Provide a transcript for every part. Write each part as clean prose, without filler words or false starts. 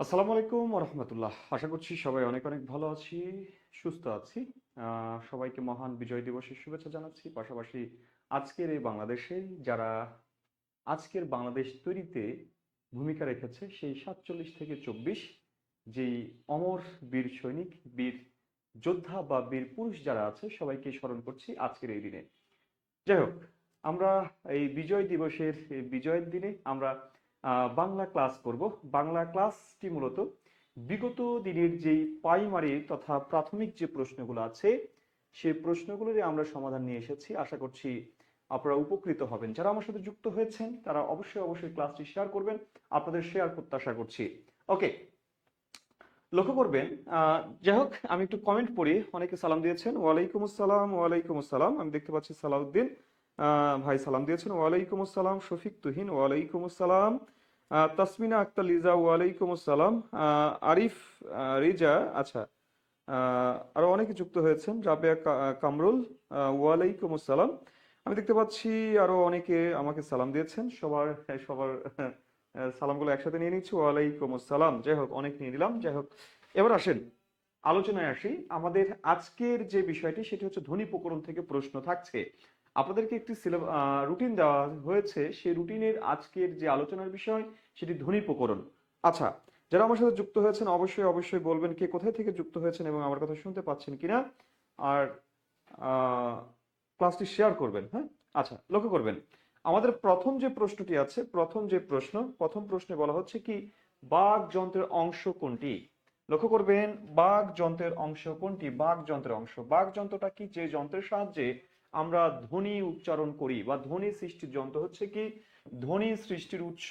আসসালামু আলাইকুম রহমতুল্লাহ। আশা করছি সবাই অনেক অনেক ভালো আছি, সুস্থ আছি। সবাইকে মহান বিজয় দিবসের শুভেচ্ছা জানাচ্ছি। পাশাপাশি আজকের এই বাংলাদেশে যারা আজকের বাংলাদেশ তৈরিতে ভূমিকা রেখেছে, সেই 47 থেকে 24 যেই অমর বীর সৈনিক, বীর যোদ্ধা বা বীর পুরুষ যারা আছে, সবাইকে স্মরণ করছি আজকের এই দিনে। যাই হোক, আমরা এই বিজয় দিবসের এই বিজয়ের দিনে আমরা বাংলা ক্লাস করব। বাংলা ক্লাসটি মূলত বিগত দিনের যেই প্রাইমারি তথা প্রাথমিক যে প্রশ্নগুলো আছে, সেই প্রশ্নগুলোরই আমরা সমাধান নিয়ে এসেছি। আশা করছি আপনারা উপকৃত হবেন। যারা আমার সাথে যুক্ত হয়েছেন তারা অবশ্যই অবশ্যই ক্লাসটি শেয়ার করবেন। আপনাদের শেয়ার প্রত্যাশা করছি। ওকে, লক্ষ্য করবেন। যাই হোক, আমি একটু কমেন্ট পড়ি। অনেকে সালাম দিয়েছেন। ওয়ালাইকুম আসসালাম, ওয়ালাইকুম আসসালাম। আমি দেখতে পাচ্ছি সালাউদ্দিন ভাই সালাম দিয়েছেন। ওয়ালাইকুম আসসালাম। শফিক তুহিন, ওয়ালাইকুম আসসালাম। তাসমিনা আক্তার লিজা, ওয়ালাইকুম আসসালাম। আরিফ রিজা, আচ্ছা। আরো অনেকে যুক্ত হয়েছেন। রাবেয়া কামরুল, ওয়ালাইকুম আসসালাম। আমি দেখতে পাচ্ছি আরো অনেকে আমাকে সালাম দিয়েছেন। সবার সবার সালামগুলো একসাথে নিয়ে নিচ্ছি। ওয়ালাইকুম আসসালাম। যাই হোক, অনেক নিয়ে নিলাম। যাই হোক, এবার আসেন আলোচনায় আসি। আমাদের আজকের যে বিষয়টি সেটি হচ্ছে ধ্বনি প্রকরণ থেকে প্রশ্ন থাকছে। আপনাদেরকে একটি রুটিন দেওয়া হয়েছে। সেই রুটিনের আজকের যে আলোচনার বিষয় সেটি ধ্বনি প্রকরণ। আচ্ছা, যারা আমার সাথে যুক্ত হয়েছেন অবশ্যই অবশ্যই বলবেন কে কোথায় থেকে যুক্ত হয়েছেন এবং আমার কথা শুনতে পাচ্ছেন কিনা। আর ক্লাসটি শেয়ার করবেন। হ্যাঁ, আচ্ছা, লক্ষ্য করবেন আমাদের প্রথম যে প্রশ্নটি আছে, প্রথম প্রশ্নে বলা হচ্ছে কি, বাক যন্ত্রের অংশ কোনটি? লক্ষ্য করবেন, বাক যন্ত্রের অংশ কোনটি? বাক যন্ত্রের অংশ, বাক যন্ত্রটা কি? যে যন্ত্রের সাহায্যে আমরা ধ্বনি উচ্চারণ করি বা ধ্বনি সৃষ্টির যন্ত্র হচ্ছে কি ধ্বনি সৃষ্টির উৎস।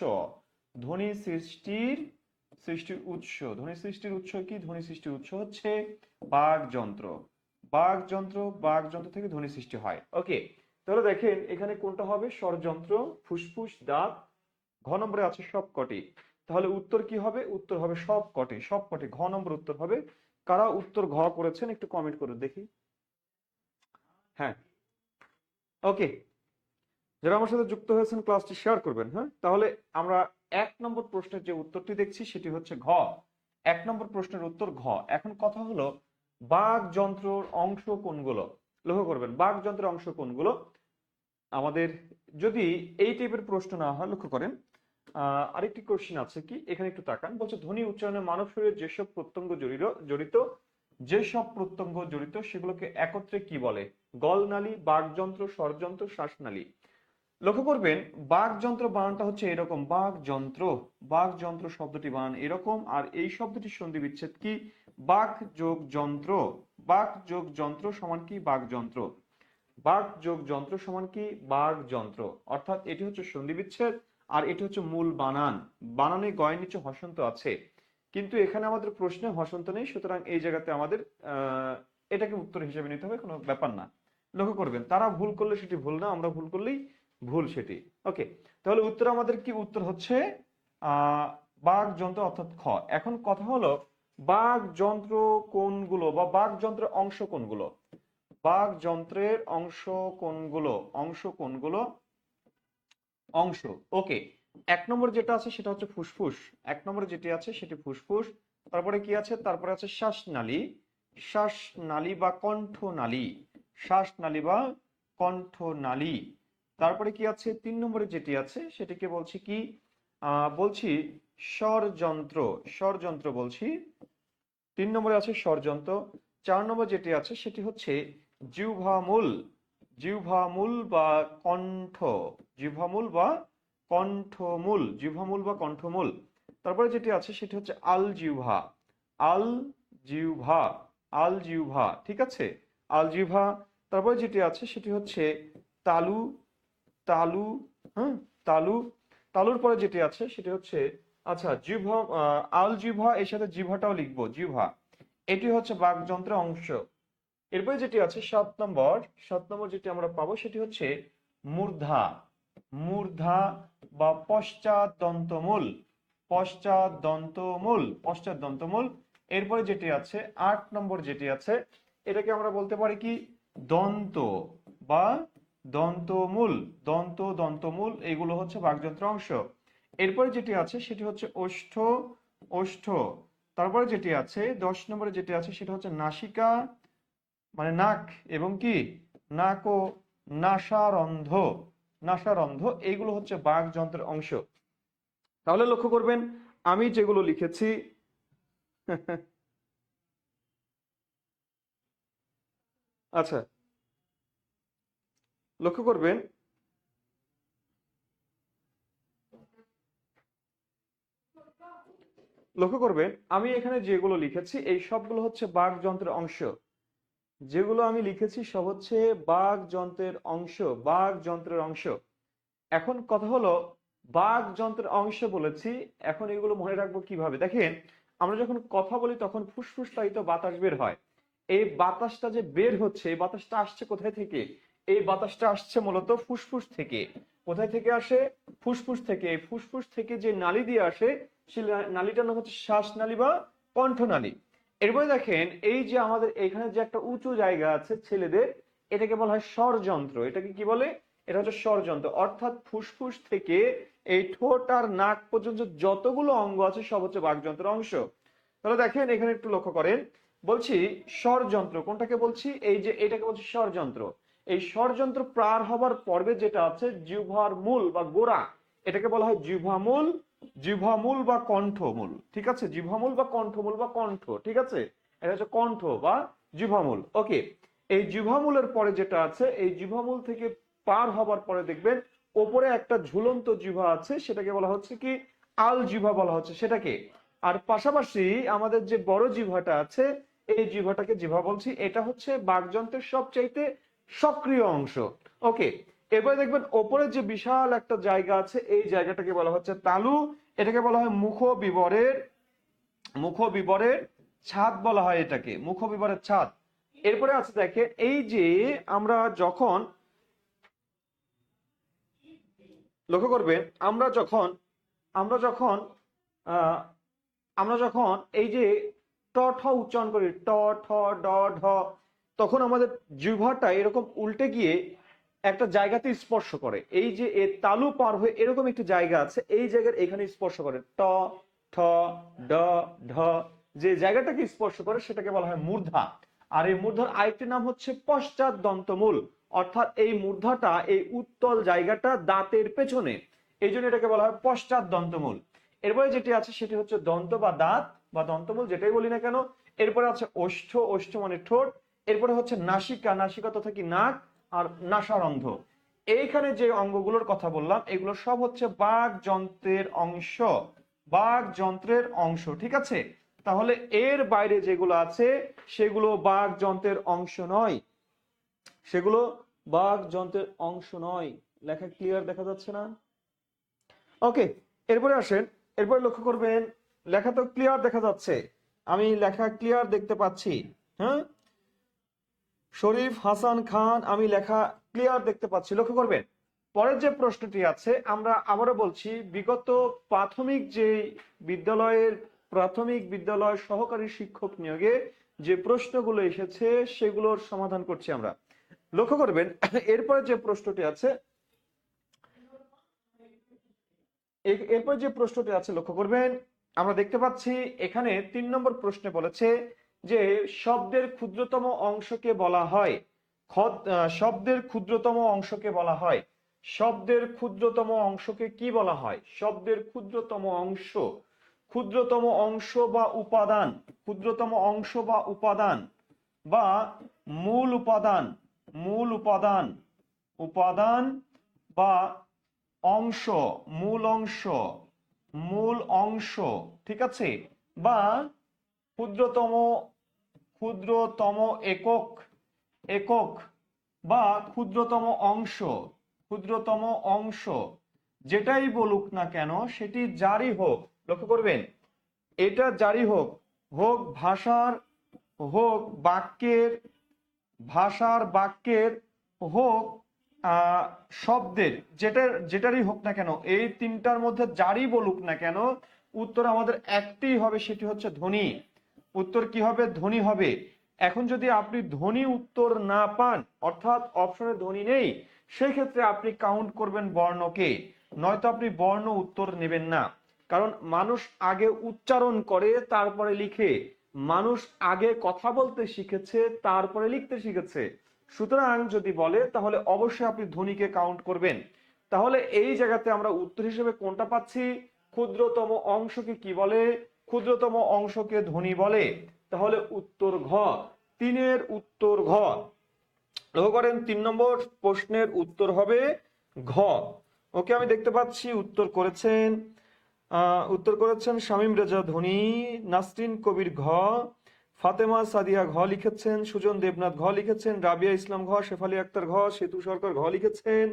ধ্বনি সৃষ্টির সৃষ্টির উৎস, ধ্বনি সৃষ্টির উৎস কি? ধ্বনি সৃষ্টির উৎস হচ্ছে বাক যন্ত্র। বাক যন্ত্র, বাক যন্ত্র থেকে ধ্বনি সৃষ্টি হয়। ওকে, তাহলে দেখেন এখানে কোনটা হবে? স্বরযন্ত্র, ফুসফুস, দাঁত। ঘ নম্বরে আছে সবকটি। তাহলে উত্তর কি হবে? উত্তর হবে সবকটি। সবকটি ঘ নম্বর উত্তর হবে। কারা উত্তর ঘ করেছেন একটু কমেন্ট করে দেখি। হ্যাঁ, ওকে, যারা আমার সাথে যুক্ত হয়েছেন ক্লাসটি শেয়ার করবেন। হ্যাঁ, তাহলে আমরা এক নম্বর প্রশ্নের যে উত্তরটি দেখছি সেটি হচ্ছে ঘ। এক নম্বর প্রশ্নের উত্তর ঘ। এখন কথা হলো, বাক যন্ত্রর অংশ কোনগুলো? লক্ষ্য করবেন, বাক যন্ত্রের অংশ কোনগুলো? আমাদের যদি এই টাইপের প্রশ্ন না হয়, লক্ষ্য করেন আরেকটি কোশ্চেন আছে কি, এখানে একটু তাকান। বলছে ধ্বনি উচ্চারণে মানব শরীরের যেসব প্রত্যঙ্গ জড়িত যেসব প্রত্যঙ্গ জড়িত সেগুলোকে একত্রে কি বলে? গলনালী, বাকযন্ত্র, স্বরযন্ত্র, শ্বাসনালী। লক্ষ্য করবেন, বাকযন্ত্র বানানটা হচ্ছে এরকম, বাকযন্ত্র। বাকযন্ত্র শব্দটি বানান এরকম। আর এই শব্দটির সন্ধি বিচ্ছেদ কি? বাক যোগ যন্ত্র। বাক যোগ যন্ত্র সমান কি? বাকযন্ত্র। বাক যোগ যন্ত্র সমান কি? বাকযন্ত্র। অর্থাৎ এটি হচ্ছে সন্ধি বিচ্ছেদ আর এটি হচ্ছে মূল বানান। বানানে গয়ের নিচে হসন্ত আছে, কিন্তু এখানে আমাদের প্রশ্নে হসন্ত নেই। সুতরাং এই জায়গাতে আমাদের এটাকে উত্তর হিসেবে নিতে হবে, কোনো ব্যাপার না। লক্ষ্য করবেন, তারা ভুল করলে সেটি ভুল না, আমরা ভুল করলেই ভুল সেটি। ওকে, তাহলে উত্তর আমাদের কি? উত্তর হচ্ছে বাক যন্ত্র অর্থাৎ খ। এখন কথা হলো বাক যন্ত্র কোনগুলো বা বাক যন্ত্রের অংশ কোনগুলো? বাক যন্ত্রের অংশ কোনগুলো? অংশ কোনগুলো? অংশ, ওকে। এক নম্বর যেটা আছে সেটা হচ্ছে ফুসফুস। এক নম্বরে যেটি আছে সেটি ফুসফুস। তারপরে কি আছে? তারপরে আছে শ্বাসনালী, শ্বাসনালী বা কণ্ঠনালী, শ্বাসনালী বা কণ্ঠনালী। তারপরে কি আছে? তিন নম্বরে যেটি আছে সেটিকে বলছি কি? বলছি স্বরযন্ত্র, স্বরযন্ত্র বলছি। তিন নম্বরে আছে স্বরযন্ত্র। চার নম্বর যেটি আছে সেটি হচ্ছে জিহ্বামূল, জিহ্বামূল বা কণ্ঠ, জিহ্বামূল বা কণ্ঠমূল, জিহ্বামূল বা কণ্ঠমূল। তারপরে যেটি আছে সেটি হচ্ছে আলজিহ্বা, আলজিহ্বা, আলজিহ্বা, ঠিক আছে, আলজিহ্বা। তারপরে যেটি আছে সেটি হচ্ছে তালু, তালু, হ্যাঁ, তালু। তালুর পরে যেটি আছে সেটি হচ্ছে আচ্ছা জিহ্বা, আলজিহ্বা, এর সাথে জিহ্বাটাও লিখবো, জিহ্বা। এটি হচ্ছে বাকযন্ত্রের অংশ। এরপরে যেটি আছে সাত নম্বর, সাত নম্বর যেটি আমরা পাবো সেটি হচ্ছে মূর্ধা, মূর্ধা বা পশ্চাৎ দন্তমূল, পশ্চাৎ দন্তমূল, পশ্চাৎ দন্তমূল। এরপরে যেটি আছে আট নম্বর যেটি আছে এটাকে আমরা বলতে পারি কি? দন্ত বা দন্তমূল, দন্ত, দন্তমূল, এগুলো হচ্ছে বাকযন্ত্রের অংশ। এরপরে যেটি আছে সেটি হচ্ছে ওষ্ঠ, ওষ্ঠ। তারপরে যেটি আছে দশ নম্বরে যেটি আছে সেটা হচ্ছে নাসিকা মানে নাক, এবং কি? নাক ও নাসারন্ধ্র, নাসারন্ধ্র, এইগুলো হচ্ছে বাকযন্ত্রের অংশ। তাহলে লক্ষ্য করবেন আমি যেগুলো লিখেছি আচ্ছা, লক্ষ্য করবেন লক্ষ্য করবেন আমি এখানে যেগুলো লিখেছি এই সবগুলো হচ্ছে বাকযন্ত্রের অংশ। যেগুলো আমি লিখেছি সব হচ্ছে বাকযন্ত্রের অংশ, বাকযন্ত্রের অংশ। এখন কথা হলো বাকযন্ত্রের অংশ বলেছি, এখন এগুলো মনে রাখবো কিভাবে? দেখেন আমরা যখন কথা বলি তখন ফুসফুস তাড়িত বাতাস বের হয়। এই বাতাসটা যে বের হচ্ছে এই বাতাসটা আসছে কোথায় থেকে? এই বাতাসটা আসছে মূলত ফুসফুস থেকে। কোথায় থেকে আসে? ফুসফুস থেকে। এই ফুসফুস থেকে যে নালী দিয়ে আসে সেই নালীটার নাম হচ্ছে শ্বাসনালী বা কণ্ঠনালী। এরপরে দেখেন এই যে আমাদের এখানে যে একটা উঁচু জায়গা আছে ছেলেদের, এটাকে বলা হয় স্বরযন্ত্র। এটাকে কি বলে? এটা হচ্ছে স্বরযন্ত্র। অর্থাৎ ফুসফুস থেকে এই ঠোঁট আর নাক পর্যন্ত যতগুলো অঙ্গ আছে সব হচ্ছে বাকযন্ত্রের অংশ। তাহলে দেখেন এখানে একটু লক্ষ্য করেন, বলছি স্বরযন্ত্র কোনটাকে বলছি? এই যে এটাকে বলছি স্বরযন্ত্র। এই স্বরযন্ত্র পার হবার পর্বে যেটা আছে জিহ্বার মূল বা গোড়া, এটাকে বলা হয় জিহ্বামূল, জিহ্বামূল বা কণ্ঠমূল, ঠিক আছে, জিহ্বামূল বা কণ্ঠমূল বা কণ্ঠ, ঠিক আছে, এটা হচ্ছে কণ্ঠ বা জিহ্বামূল, ওকে। এই জিহ্বামূলের পরে যেটা আছে এই জিহ্বামূল থেকে পার হবার পরে দেখবেন ওপরে একটা ঝুলন্ত জিহ্বা আছে, সেটাকে বলা হচ্ছে কি? আলজিহ্বা বলা হচ্ছে সেটাকে। আর পাশাপাশি আমাদের যে বড় জিহ্বাটা আছে এই জিহ্বাটাকে জিহ্বা বলছি। এটা হচ্ছে বাকযন্ত্রের সবচাইতে সক্রিয় অংশ, ওকে। এরপরে দেখবেন ওপরে যে বিশাল একটা জায়গা আছে এই জায়গাটাকে বলা হচ্ছে তালু। এটাকে বলা হয় মুখবিবরের, মুখবিবরের ছাদ বলা হয় এটাকে, মুখবিবরের ছাদ। এরপরে আছে দেখেন এই যে আমরা যখন লক্ষ্য করবেন আমরা যখন আমরা যখন আহ, আমরা যখন এই যে ট ঠ উচ্চারণ করি ট ঠ ড ঢ, তখন আমাদের জিহ্বাটা এরকম উল্টে গিয়ে একটা জায়গাতে স্পর্শ করে। এই যে এ তালু পার হয়ে এরকম একটি জায়গা আছে, এই জায়গার এখানে স্পর্শ করে ট ঠ ড ঢ, যে জায়গাটাকে স্পর্শ করে সেটাকে বলা হয় মূর্ধা। আর এই মূর্ধার আরেকটি নাম হচ্ছে পশ্চাৎ দন্তমূল। অর্থাৎ এই মূর্ধাটা এই উত্তল জায়গাটা দাঁতের পেছনে, এই জন্য এটাকে বলা হয় পশ্চাৎ দন্তমূল। এরপরে যেটি আছে সেটি হচ্ছে দন্ত বা দাঁত বা দন্তমূল যেটাই বলি না কেন। এরপরে আছে ওষ্ঠ, ওষ্ঠ মানে ঠোঁট। এরপরে হচ্ছে নাসিকা, নাসিকা তথা কি নাক, আর নাসারন্ধ্র। এইখানে যে অঙ্গগুলোর কথা বললাম এগুলো সব হচ্ছে বাকযন্ত্রের অংশ, বাকযন্ত্রের অংশ, ঠিক আছে। তাহলে এর বাইরে যেগুলো আছে সেগুলো বাকযন্ত্রের অংশ নয়, সেগুলো বাকযন্ত্রের অংশ নয়। লেখা ক্লিয়ার দেখা যাচ্ছে না? ওকে, এরপরে আসেন। এরপরে লক্ষ্য করবেন লেখা তো ক্লিয়ার দেখা যাচ্ছে, আমি লেখা ক্লিয়ার দেখতে পাচ্ছি। হ্যাঁ, শরীফ হাসান খান, আমি লেখা ক্লিয়ার দেখতে পাচ্ছি, লক্ষ্য করবেন। পরের যে প্রশ্নটি আছে, আমরা আবারও বলছি, বিগত প্রাথমিক বিদ্যালয় সহকারী শিক্ষক নিয়োগে যে প্রশ্নগুলো এসেছে সেগুলোর সমাধান করছি আমরা। লক্ষ্য করবেন এরপরে যে প্রশ্নটি আছে, লক্ষ্য করবেন, আমরা দেখতে পাচ্ছি এখানে 3 নম্বর প্রশ্নে বলেছে যে শব্দের ক্ষুদ্রতম অংশকে বলা হয়, শব্দের ক্ষুদ্রতম অংশকে বলা হয়, শব্দের ক্ষুদ্রতম অংশকে কি বলা হয়? শব্দের ক্ষুদ্রতম অংশ বা উপাদান, ক্ষুদ্রতম অংশ বা উপাদান বা মূল উপাদান বা অংশ, মূল অংশ, ঠিক আছে, বা ক্ষুদ্রতম একক বা ক্ষুদ্রতম অংশ, যেটাই বলুক না কেন সেটি জারি হোক। লক্ষ্য করবেন, এটা জারি হোক বাক্যের হোক শব্দের, যেটারই হোক না কেন, এই তিনটার মধ্যে যারই বলুক না কেন, উত্তর আমাদের একটি হবে, সেটি হচ্ছে ধ্বনি। উত্তর কি হবে? ধ্বনি হবে। এখন যদি আপনি ধ্বনি উত্তর না পান, অর্থাৎ অপশনে ধ্বনি নেই, সেই ক্ষেত্রে আপনি কাউন্ট করবেন বর্ণকে, নয়তো আপনি বর্ণ উত্তর নেবেন না। কারণ মানুষ আগে উচ্চারণ করে তারপরে লিখে, মানুষ আগে কথা বলতে শিখেছে তারপরে লিখতে শিখেছে। সুতরাং যদি বলে তাহলে অবশ্যই আপনি ধ্বনিকে কাউন্ট করবেন। তাহলে এই জায়গাতে আমরা উত্তর হিসেবে কোনটা পাচ্ছি? ক্ষুদ্রতম অংশকে কি বলে? ক্ষুদ্রতম অংশকে ধ্বনি বলে। তাহলে উত্তর ঘ, 3-এর উত্তর ঘ। লক্ষ্য করেন 3 নম্বর প্রশ্নের উত্তর হবে ঘ। ওকে, আমি দেখতে পাচ্ছি উত্তর করেছেন শামীম রেজা ধ্বনি, নাসরিন কবির ঘ, ফাতেমা সাদিয়া ঘ লিখেছেন, সুজন দেবনাথ ঘ লিখেছেন, রাবিয়া ইসলাম ঘ, শেফালি আক্তার ঘ, সেতু সরকার ঘ লিখেছেন,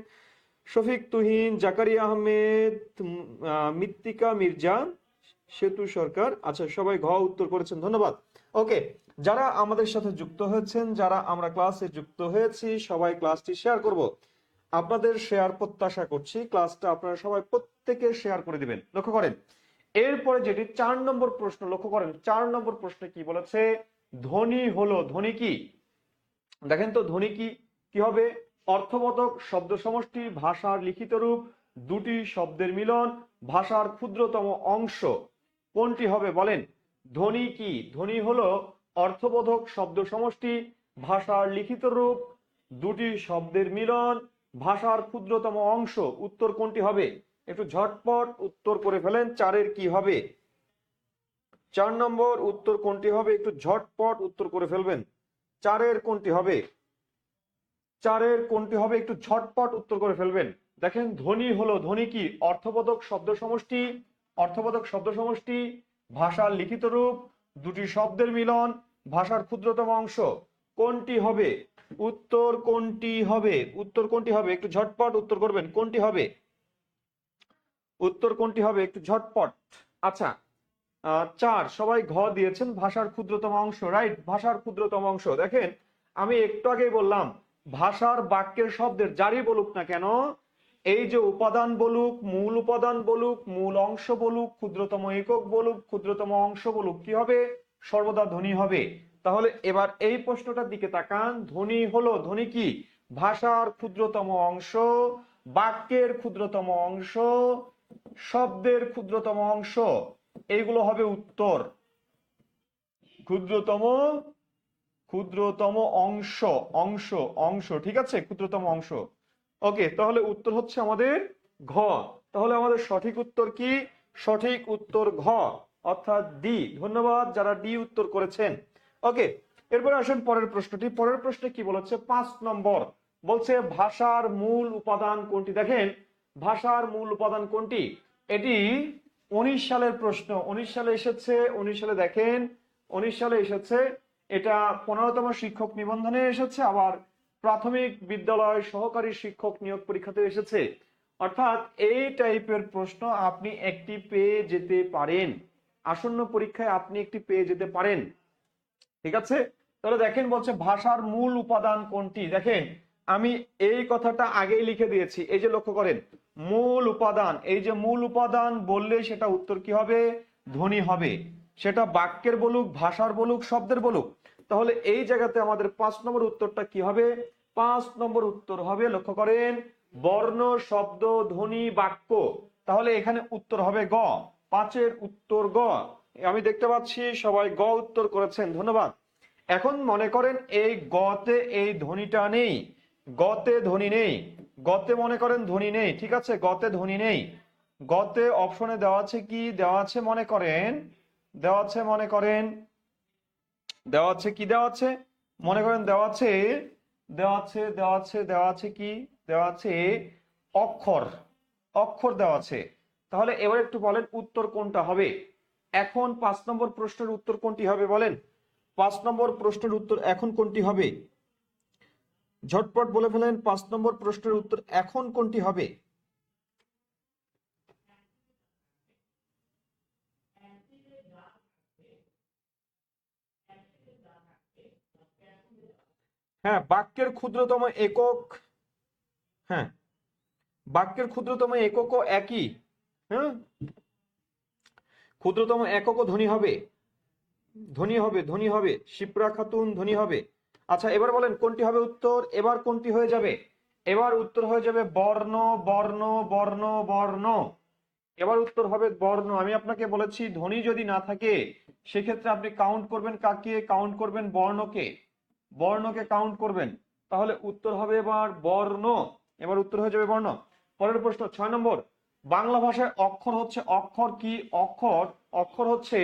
শফিক তুহিন, জাকারিয়া আহমেদ, মৃত্তিকা মির্জা, সেতু সরকার। আচ্ছা, সবাই ঘ উত্তর করেছেন, ধন্যবাদ। ওকে, যারা আমাদের সাথে যুক্ত হয়েছেন, যারা আমরা ক্লাসে যুক্ত হয়েছি, সবাই ক্লাসটি শেয়ার করব। আপনাদের শেয়ার প্রত্যাশা করছি, ক্লাসটা আপনারা সবাই প্রত্যেকে শেয়ার করে দিবেন। লক্ষ্য করেন এরপরে যেটি 4 নম্বর প্রশ্ন, লক্ষ্য করেন 4 নম্বর প্রশ্নে কি বলেছে? ধ্বনি হলো, ধ্বনি কি? দেখেন তো ধ্বনি কি কি হবে? অর্থবোধক শব্দ সমষ্টি, ভাষার লিখিত রূপ, দুটি শব্দের মিলন, ভাষার ক্ষুদ্রতম অংশ, কোনটি হবে বলেন? ধ্বনি কি? ধ্বনি হলো অর্থবোধক শব্দ সমষ্টি, ভাষার লিখিত রূপ, দুটি শব্দের মিলন, ভাষার ক্ষুদ্রতম অংশ। উত্তর কোনটি হবে? একটু ঝটপট উত্তর করে ফেলেন। 4-এর কি হবে? 4 নম্বর উত্তর কোনটি হবে? একটু ঝটপট উত্তর করে ফেলবেন। 4-এর কোনটি হবে? 4-এর কোনটি হবে? একটু ঝটপট উত্তর করে ফেলবেন। দেখেন ধ্বনি হলো, ধ্বনি কি? অর্থবোধক শব্দ সমষ্টি, ভাষার লিখিত রূপ, দুটি শব্দের মিলন, ভাষার ক্ষুদ্রতম অংশ। কোনটি হবে? উত্তর কোনটি হবে? উত্তর কোনটি হবে? একটু ঝটপট উত্তর করবেন। কোনটি হবে? উত্তর কোনটি হবে? একটু ঝটপট। আচ্ছা, 4 সবাই ঘ দিয়েছেন, ভাষার ক্ষুদ্রতম অংশ। রাইট, ভাষার ক্ষুদ্রতম অংশ। দেখেন আমি একটু আগেই বললাম, ভাষার বাক্যের শব্দের যারই বলুক না কেন, এই যে উপাদান বলুক, মূল উপাদান বলুক, মূল অংশ বলুক, ক্ষুদ্রতম একক বলুক, ক্ষুদ্রতম অংশ বলুক, কি হবে? সর্বদা ধ্বনি হবে। তাহলে এবার এই প্রশ্নটার দিকে তাকান। ধ্বনি হলো, ধ্বনি কি? ভাষার ক্ষুদ্রতম অংশ, বাক্যের ক্ষুদ্রতম অংশ, শব্দের ক্ষুদ্রতম অংশ। এইগুলো হবে উত্তর। ক্ষুদ্রতম অংশ, ঠিক আছে, ক্ষুদ্রতম অংশ। ওকে, তাহলে উত্তর হচ্ছে আমাদের ঘ। তাহলে আমাদের সঠিক উত্তর কি? সঠিক উত্তর ঘ, অর্থাৎ ডি। ধন্যবাদ যারা ডি উত্তর করেছেন। ওকে, এরপরে আসেন পরের প্রশ্নটি। পরের প্রশ্নে কি বলেছে? 5 নম্বর বলছে ভাষার মূল উপাদান কোনটি? দেখেন ভাষার মূল উপাদান কোনটি? এটি 19 সালের প্রশ্ন। 19 সালে এসেছে। 19 সালে দেখেন 19 সালে এসেছে। এটা 15তম শিক্ষক নিবন্ধনে এসেছে, আবার প্রাথমিক বিদ্যালয় সহকারী শিক্ষক নিয়োগ পরীক্ষাতে এসেছে। অর্থাৎ এই টাইপের প্রশ্ন আপনি একটি পেয়ে যেতে পারেন, আসন্ন পরীক্ষায় আপনি একটি পেয়ে যেতে পারেন। ঠিক আছে, তাহলে দেখেন বলছে ভাষার মূল উপাদান কোনটি? দেখেন আমি এই কথাটা আগেই লিখে দিয়েছি। এই যে লক্ষ্য করেন, মূল উপাদান, এই যে মূল উপাদান বললে সেটা উত্তর কি হবে? ধ্বনি হবে। সেটা বাক্যের বলুক, ভাষার বলুক, শব্দের বলুক। তাহলে এই জায়গাতে আমাদের 5 নম্বর উত্তরটা কি হবে? 5 নম্বর উত্তর হবে, লক্ষ্য করেন, বর্ণ, শব্দ, ধ্বনি, বাক্য। তাহলে এখানে উত্তর হবে গ। 5-এর উত্তর গ। আমি দেখতে পাচ্ছি সবাই গ উত্তর করেছেন, ধন্যবাদ। এখন মনে করেন এই গতে এই ধ্বনিটা নেই, গতে ধ্বনি নেই, গতে মনে করেন ধ্বনি নেই, ঠিক আছে, গতে ধ্বনি নেই। গতে অপশনে দেওয়া আছে কি? দেওয়া আছে মনে করেন, দেওয়া আছে মনে করেন, দেওয়া আছে কি? দেওয়া আছে মনে করেন, দেওয়া আছে, দেওয়া আছে, দেওয়া আছে, দেওয়া আছে কি? দেওয়া আছে অক্ষর, অক্ষর দেওয়া আছে। তাহলে এবার একটু বলেন উত্তর কোনটা হবে? এখন 5 নম্বর প্রশ্নের উত্তর কোনটি হবে বলেন? 5 নম্বর প্রশ্নের উত্তর এখন কোনটি হবে? ঝটপট বলে ফেলেন, 5 নম্বর প্রশ্নের উত্তর এখন কোনটি হবে? হ্যাঁ, বাক্যের ক্ষুদ্রতম একক। হ্যাঁ, বাক্যের ক্ষুদ্রতম এককও একই। হ্যাঁ, ক্ষুদ্রতম এককও ধ্বনি হবে, ধ্বনি হবে, ধ্বনি হবে। শিপ্রা খাতুন ধ্বনি হবে। আচ্ছা, এবার বলেন কোনটি হবে উত্তর? এবার কোনটি হয়ে যাবে? এবার উত্তর হয়ে যাবে বর্ণ, বর্ণ, বর্ণ, বর্ণ। এবার উত্তর হবে বর্ণ। আমি আপনাকে বলেছি ধ্বনি যদি না থাকে সেক্ষেত্রে আপনি কাউন্ট করবেন কাকে? কাউন্ট করবেন বর্ণকে, বর্ণকে কাউন্ট করবেন। তাহলে উত্তর হবে এবার বর্ণ। এবার উত্তর হয়ে যাবে বর্ণ। পরের প্রশ্ন 6 নম্বর। বাংলা ভাষায় অক্ষর হচ্ছে, অক্ষর কি? অক্ষর, অক্ষর হচ্ছে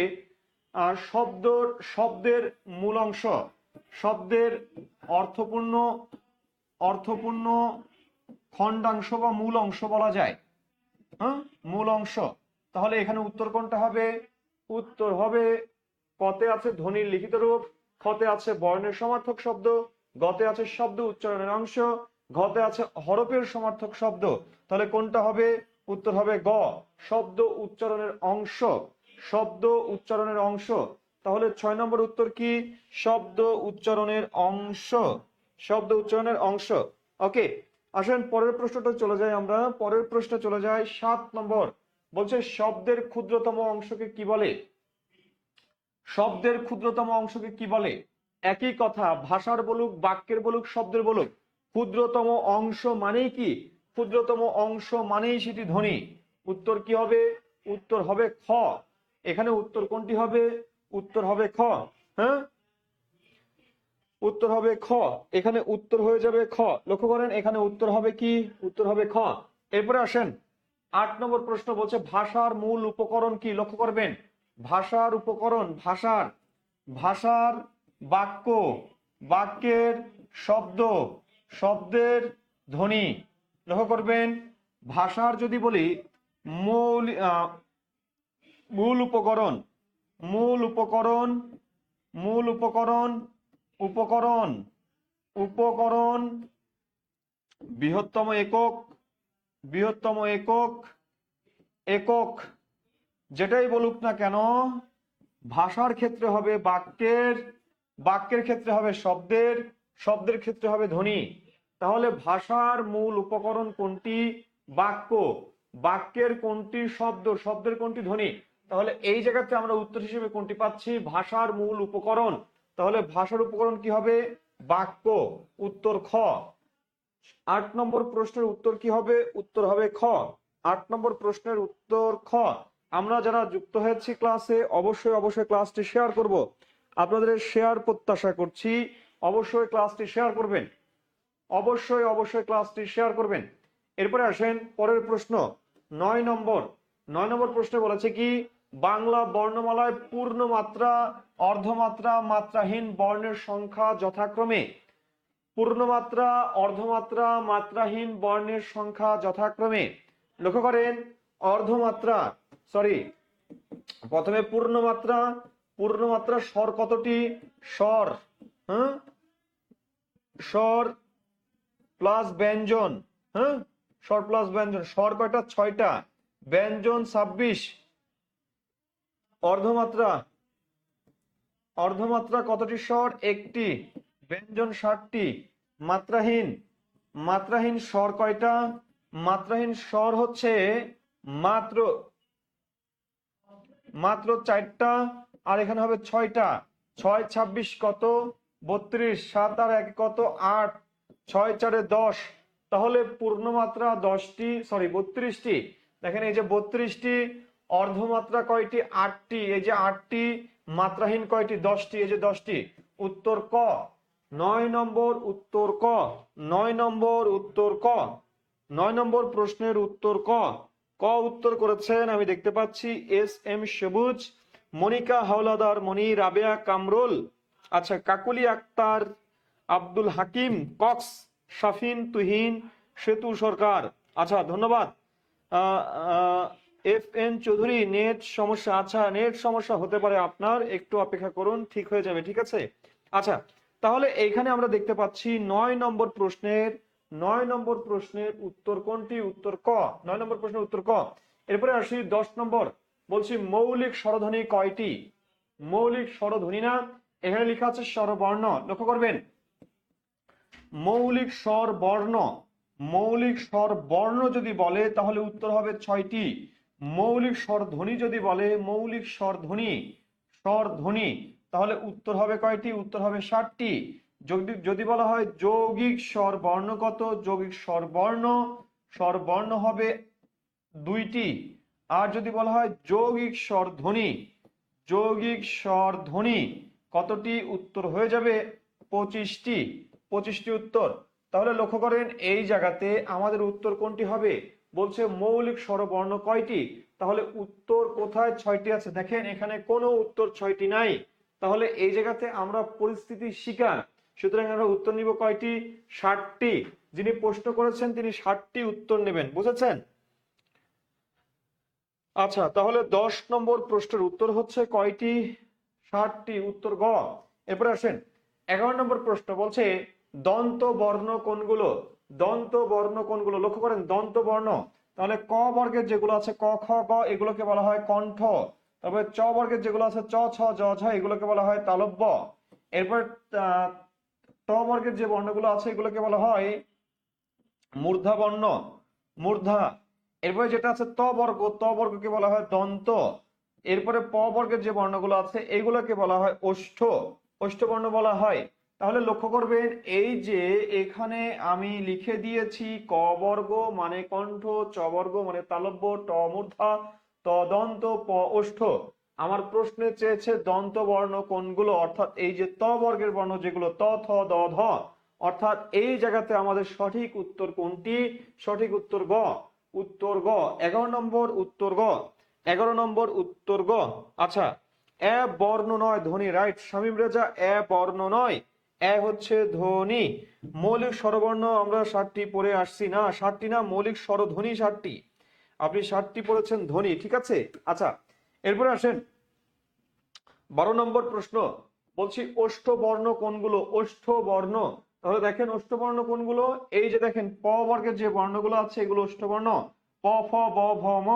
শব্দ, শব্দের মূল অংশ, শব্দের অর্থপূর্ণ, অর্থপূর্ণ খণ্ডাংশ বা মূল অংশ বলা যায়। হ্যাঁ, মূল অংশ। তাহলে এখানে উত্তর কোনটা হবে? উত্তর হবে কতে আছে ধ্বনির লিখিত রূপ, খতে আছে বর্ণের সমার্থক শব্দ, গতে আছে শব্দ উচ্চারণের অংশ, ঘতে আছে হরফের সমার্থক শব্দ। তাহলে কোনটা হবে? উত্তর হবে গ, শব্দ উচ্চারণের অংশ, শব্দ উচ্চারণের অংশ। তাহলে 6 নম্বর উত্তর কি? শব্দ উচ্চারণের অংশ, শব্দ উচ্চারণের অংশ। ওকে, আসেন পরের প্রশ্নটা চলে যাই আমরা। পরের প্রশ্নে চলে যায় 7 নম্বর। বলছে শব্দের ক্ষুদ্রতম অংশকে কি বলে? শব্দের ক্ষুদ্রতম অংশকে কি বলে? একই কথা, ভাষার বলুক, বাক্যের বলুক, শব্দের বলুক, ক্ষুদ্রতম অংশ মানেই কি? ক্ষুদ্রতম অংশ মানেই সেটি ধ্বনি। উত্তর কি হবে? উত্তর হবে খ। এখানে উত্তর কোনটি হবে? উত্তর হবে খ। হ্যাঁ, উত্তর হবে খ। এখানে উত্তর হয়ে যাবে খ। লক্ষ্য করেন এখানে উত্তর হবে কি? উত্তর হবে খ। এরপরে আসেন 8 নম্বর প্রশ্ন। বলছে ভাষার মূল উপকরণ কি? লক্ষ্য করবেন, ভাষার উপকরণ, ভাষার, ভাষার বাক্য, বাক্যের শব্দ, শব্দের ধ্বনি। লক্ষ্য করবেন, ভাষার যদি বলি মূল, মূল উপকরণ, মূল উপকরণ, মূল উপকরণ, উপকরণ, উপকরণ, বৃহত্তম একক, বৃহত্তম একক, একক, যেটাই বলুক না কেন, ভাষার ক্ষেত্রে হবে বাক্যের, বাক্যের ক্ষেত্রে হবে শব্দের, শব্দের ক্ষেত্রে হবে ধ্বনি। তাহলে ভাষার মূল উপকরণ কোনটি? বাক্য, বাক্যের কোনটি? শব্দ, শব্দের কোনটি? ধ্বনি। তাহলে এই জায়গাতে আমরা উত্তর হিসেবে কোনটি পাচ্ছি? ভাষার মূল উপকরণ। তাহলে ভাষার উপকরণ কি হবে? বাক্য। উত্তর খ। 8 নম্বর প্রশ্নের উত্তর কি হবে? উত্তর হবে খ। 8 নম্বর প্রশ্নের উত্তর খ। আমরা যারা যুক্ত হয়েছি ক্লাসে অবশ্যই অবশ্যই ক্লাসটি শেয়ার করব। আপনাদের শেয়ার প্রত্যাশা করছি। অবশ্যই ক্লাসটি শেয়ার করবেন, অবশ্যই অবশ্যই ক্লাসটি শেয়ার করবেন। এরপরে আসেন পরের প্রশ্ন 9 নম্বর। 9 নম্বর প্রশ্নে বলেছে কি? বাংলা বর্ণমালায় পূর্ণ মাত্রা, অর্ধমাত্রা, মাত্রাহীন বর্ণের সংখ্যা যথাক্রমে। পূর্ণমাত্রা, অর্ধমাত্রা, মাত্রাহীন বর্ণের সংখ্যা যথাক্রমে। লক্ষ্য করেন অর্ধমাত্রা, সরি, প্রথমে পূর্ণমাত্রা, পূর্ণমাত্রা স্বর কতটি? স্বর, হ্যাঁ, স্বর প্লাস ব্যঞ্জন। হ্যাঁ, স্বর প্লাস ব্যঞ্জন। স্বর কয়টা? 6টা, ব্যঞ্জন 26। অর্ধমাত্রা, অর্ধমাত্রা কতটি স্বর? 1টি, ব্যঞ্জন 60টি, মাত্রাহীন, মাত্রাহীন স্বর কয়টা? মাত্রাহীন স্বর হচ্ছে মাত্র মাত্র 4টা, আর এখানে হবে 6টা। 6 26 কত? 32। 7 আর 1 কত? 8। 6 4 10। তাহলে পূর্ণমাত্রা 10টি, সরি 32টি। দেখেন এই যে 32টি, অর্ধমাত্রা কয়টি? 8টি। এই যে 8টি, মাত্রাহীন কয়টি? 10টি। এই যে 10টি। উত্তর ক। 9 নম্বর উত্তর ক। 9 নম্বর উত্তর ক। 9 নম্বর প্রশ্নের উত্তর ক। ক উত্তর করেছেন আমি দেখতে পাচ্ছি এস এম সবুজ, মনিকা হাওলাদার মনি, রাবেয়া কামরুল, আচ্ছা কাকুলি আক্তার, আব্দুল হাকিম কক্স, শাফিন তুহিন, সেতু সরকার। আচ্ছা ধন্যবাদ। এফ এন চৌধুরী, নেট সমস্যা। আচ্ছা নেট সমস্যা হতে পারে আপনার, একটু অপেক্ষা করুন, ঠিক হয়ে যাবে, ঠিক আছে। আচ্ছা তাহলে এইখানে আমরা দেখতে পাচ্ছি 9 নম্বর প্রশ্নের 9 নম্বর প্রশ্নের উত্তর কোনটি? উত্তর ক। 9 নম্বর প্রশ্নের উত্তর ক। এরপরে আসি 10 নম্বর। বলছি মৌলিক স্বরধ্বনি কয়টি? মৌলিক স্বরধ্বনি না, এখানে লেখা আছে স্বরবর্ণ। লক্ষ্য করবেন, মৌলিক স্বর বর্ণ। মৌলিক স্বর বর্ণ যদি বলে তাহলে উত্তর হবে 6টি। মৌলিক স্বর ধ্বনি যদি বলে, মৌলিক স্বর ধ্বনি, স্বর ধ্বনি, তাহলে উত্তর হবে কয়টি? উত্তর হবে 7টি। যদি বলা হয় যৌগিক স্বর বর্ণ কত? যৌগিক স্বর বর্ণ, স্বর বর্ণ হবে 2টি। আর যদি বলা হয় যৌগিক স্বর ধ্বনি, যৌগিক স্বর ধ্বনি কতটি? উত্তর হয়ে যাবে 25টি। 25টি উত্তর। তাহলে লক্ষ্য করেন এই জায়গাতে আমাদের উত্তর কোনটি হবে? বলছে মৌলিক স্বরবর্ণ কয়টি? তাহলে উত্তর কোথায়? 6টি আছে। দেখেন এখানে কোনো উত্তর 6টি নাই। তাহলে এই জায়গাতে আমরা পরিস্থিতি শিকার, সুতরাং আমরা উত্তর নিব কয়টি? 60টি। যিনি প্রশ্ন করেছেন তিনি 60টি উত্তর নেবেন, বুঝেছেন? আচ্ছা তাহলে 10 নম্বর প্রশ্নের উত্তর হচ্ছে কয়টি? 60টি। উত্তর গ। এরপরে আসেন 11 নম্বর প্রশ্ন। বলছে দন্ত বর্ণ কোনগুলো? দন্ত বর্ণ কোনগুলো? লক্ষ্য করেন দন্ত বর্ণ, তাহলে ক বর্গের যেগুলো আছে ক খ গ এগুলোকে বলা হয় কণ্ঠ। তবে চ বর্গের যেগুলো আছে চ ছ জ ঝ এগুলোকে বলা হয় তালব্য। এরপর ট বর্গের যে বর্ণগুলো আছে এগুলোকে বলা হয় মূর্ধা বর্ণ, মূর্ধা। এরপরে যেটা আছে ত বর্গ, ত বর্গকে বলা হয় দন্ত। এরপরে প বর্গের যে বর্ণগুলো আছে এগুলোকে বলা হয় ওষ্ঠ, ওষ্ঠ বর্ণ বলা হয়। তাহলে লক্ষ্য করবেন এই যে এখানে আমি লিখে দিয়েছি ক বর্গ মানে কণ্ঠ, চ বর্গ মানে তালব্য, ট মূর্ধা, ত দন্ত, প ওষ্ঠ। আমার প্রশ্নে চেয়েছে দন্ত বর্ণ কোনগুলো, অর্থাৎ এই যে ত বর্গের বর্ণ যেগুলো ত থ দ ধ, অর্থাৎ এই জায়গাতে আমাদের সঠিক উত্তর কোনটি? সঠিক উত্তর গ। উত্তর গ। 11 নম্বর উত্তর গ। 11 নম্বর উত্তর গ। আচ্ছা এ বর্ণ নয় ধ্বনি, রাইট শামীম রেজা, এ বর্ণ নয়, এ হচ্ছে ধ্বনি। মৌলিক স্বরবর্ণ আমরা 60টি পড়ে আসছি না, 60টি না, মৌলিক স্বরধ্বনি 60টি। আপনি 60টি পড়েছেন ধ্বনি, ঠিক আছে। আচ্ছা এরপরে আসেন 12 নম্বর প্রশ্ন। বলছি ওষ্ঠ বর্ণ কোনগুলো? ওষ্ঠ বর্ণ, তাহলে দেখেন ওষ্ঠ বর্ণ কোনগুলো? এই যে দেখেন প বর্গের যে বর্ণগুলো আছে এগুলো ওষ্ঠ বর্ণ, প ফ ব ভ ম।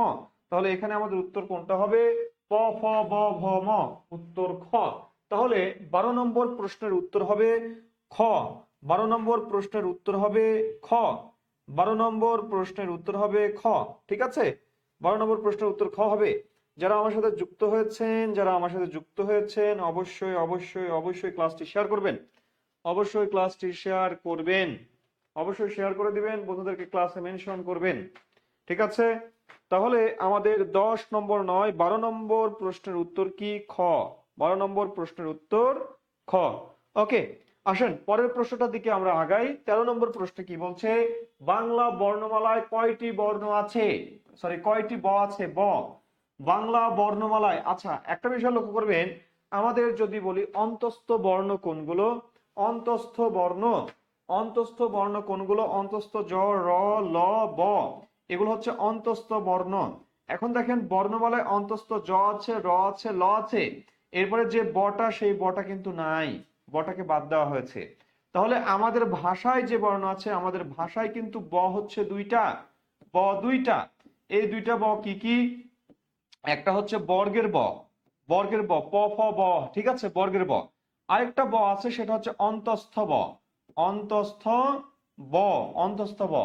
তাহলে এখানে আমাদের উত্তর কোনটা হবে? প ফ ব ভ ম, উত্তর খ। তাহলে 12 নম্বর প্রশ্নের উত্তর হবে খ। 12 নম্বর প্রশ্নের উত্তর হবে খ। 12 নম্বর প্রশ্নের উত্তর হবে খ, ঠিক আছে। 12 নম্বর প্রশ্নের উত্তর খ হবে। যারা আমার সাথে যুক্ত হয়েছেন, যারা আমার সাথে যুক্ত হয়েছেন অবশ্যই অবশ্যই অবশ্যই ক্লাসটি শেয়ার করবেন, অবশ্যই ক্লাসটি শেয়ার করবেন, অবশ্যই শেয়ার করে দিবেন, বন্ধুদেরকে ক্লাসে মেনশন করবেন, ঠিক আছে। তাহলে আমাদের 10 নম্বর নয় 12 নম্বর প্রশ্নের উত্তর কি? খ। 12 নম্বর প্রশ্নের উত্তর খ। ওকে আসেন পরের প্রশ্নটার দিকে আমরা আগাই। 13 নম্বর প্রশ্নে কি বলছে? বাংলা বর্ণমালায় কয়টি বর্ণ আছে? সরি কয়টি ব আছে? ব। বাংলা বর্ণমালায়, আচ্ছা একটা বিষয় লক্ষ্য করবেন, আমাদের যদি বলি অন্তস্থ বর্ণ কোনগুলো? অন্তস্থ বর্ণ, অন্তস্থ বর্ণ কোনগুলো? অন্তস্থ জ র ল ব এগুলো হচ্ছে অন্তস্থ বর্ণ। এখন দেখেন বর্ণমালায় অন্তস্থ জ আছে, র আছে, ল আছে, এরপরে যে বটা সেই বটা কিন্তু নাই, বটাকে বাদ দেওয়া হয়েছে। তাহলে আমাদের ভাষায় যে বর্ণ আছে, আমাদের ভাষায় কিন্তু ব হচ্ছে দুইটা, ব দুইটা। এই দুইটা ব কি কি? একটা হচ্ছে বর্গের ব, বর্গের ব প ফ ব, ঠিক আছে বর্গের ব। আরেকটা ব আছে সেটা হচ্ছে অন্তস্থ ব, অন্তস্থ ব, অন্তস্থ ব।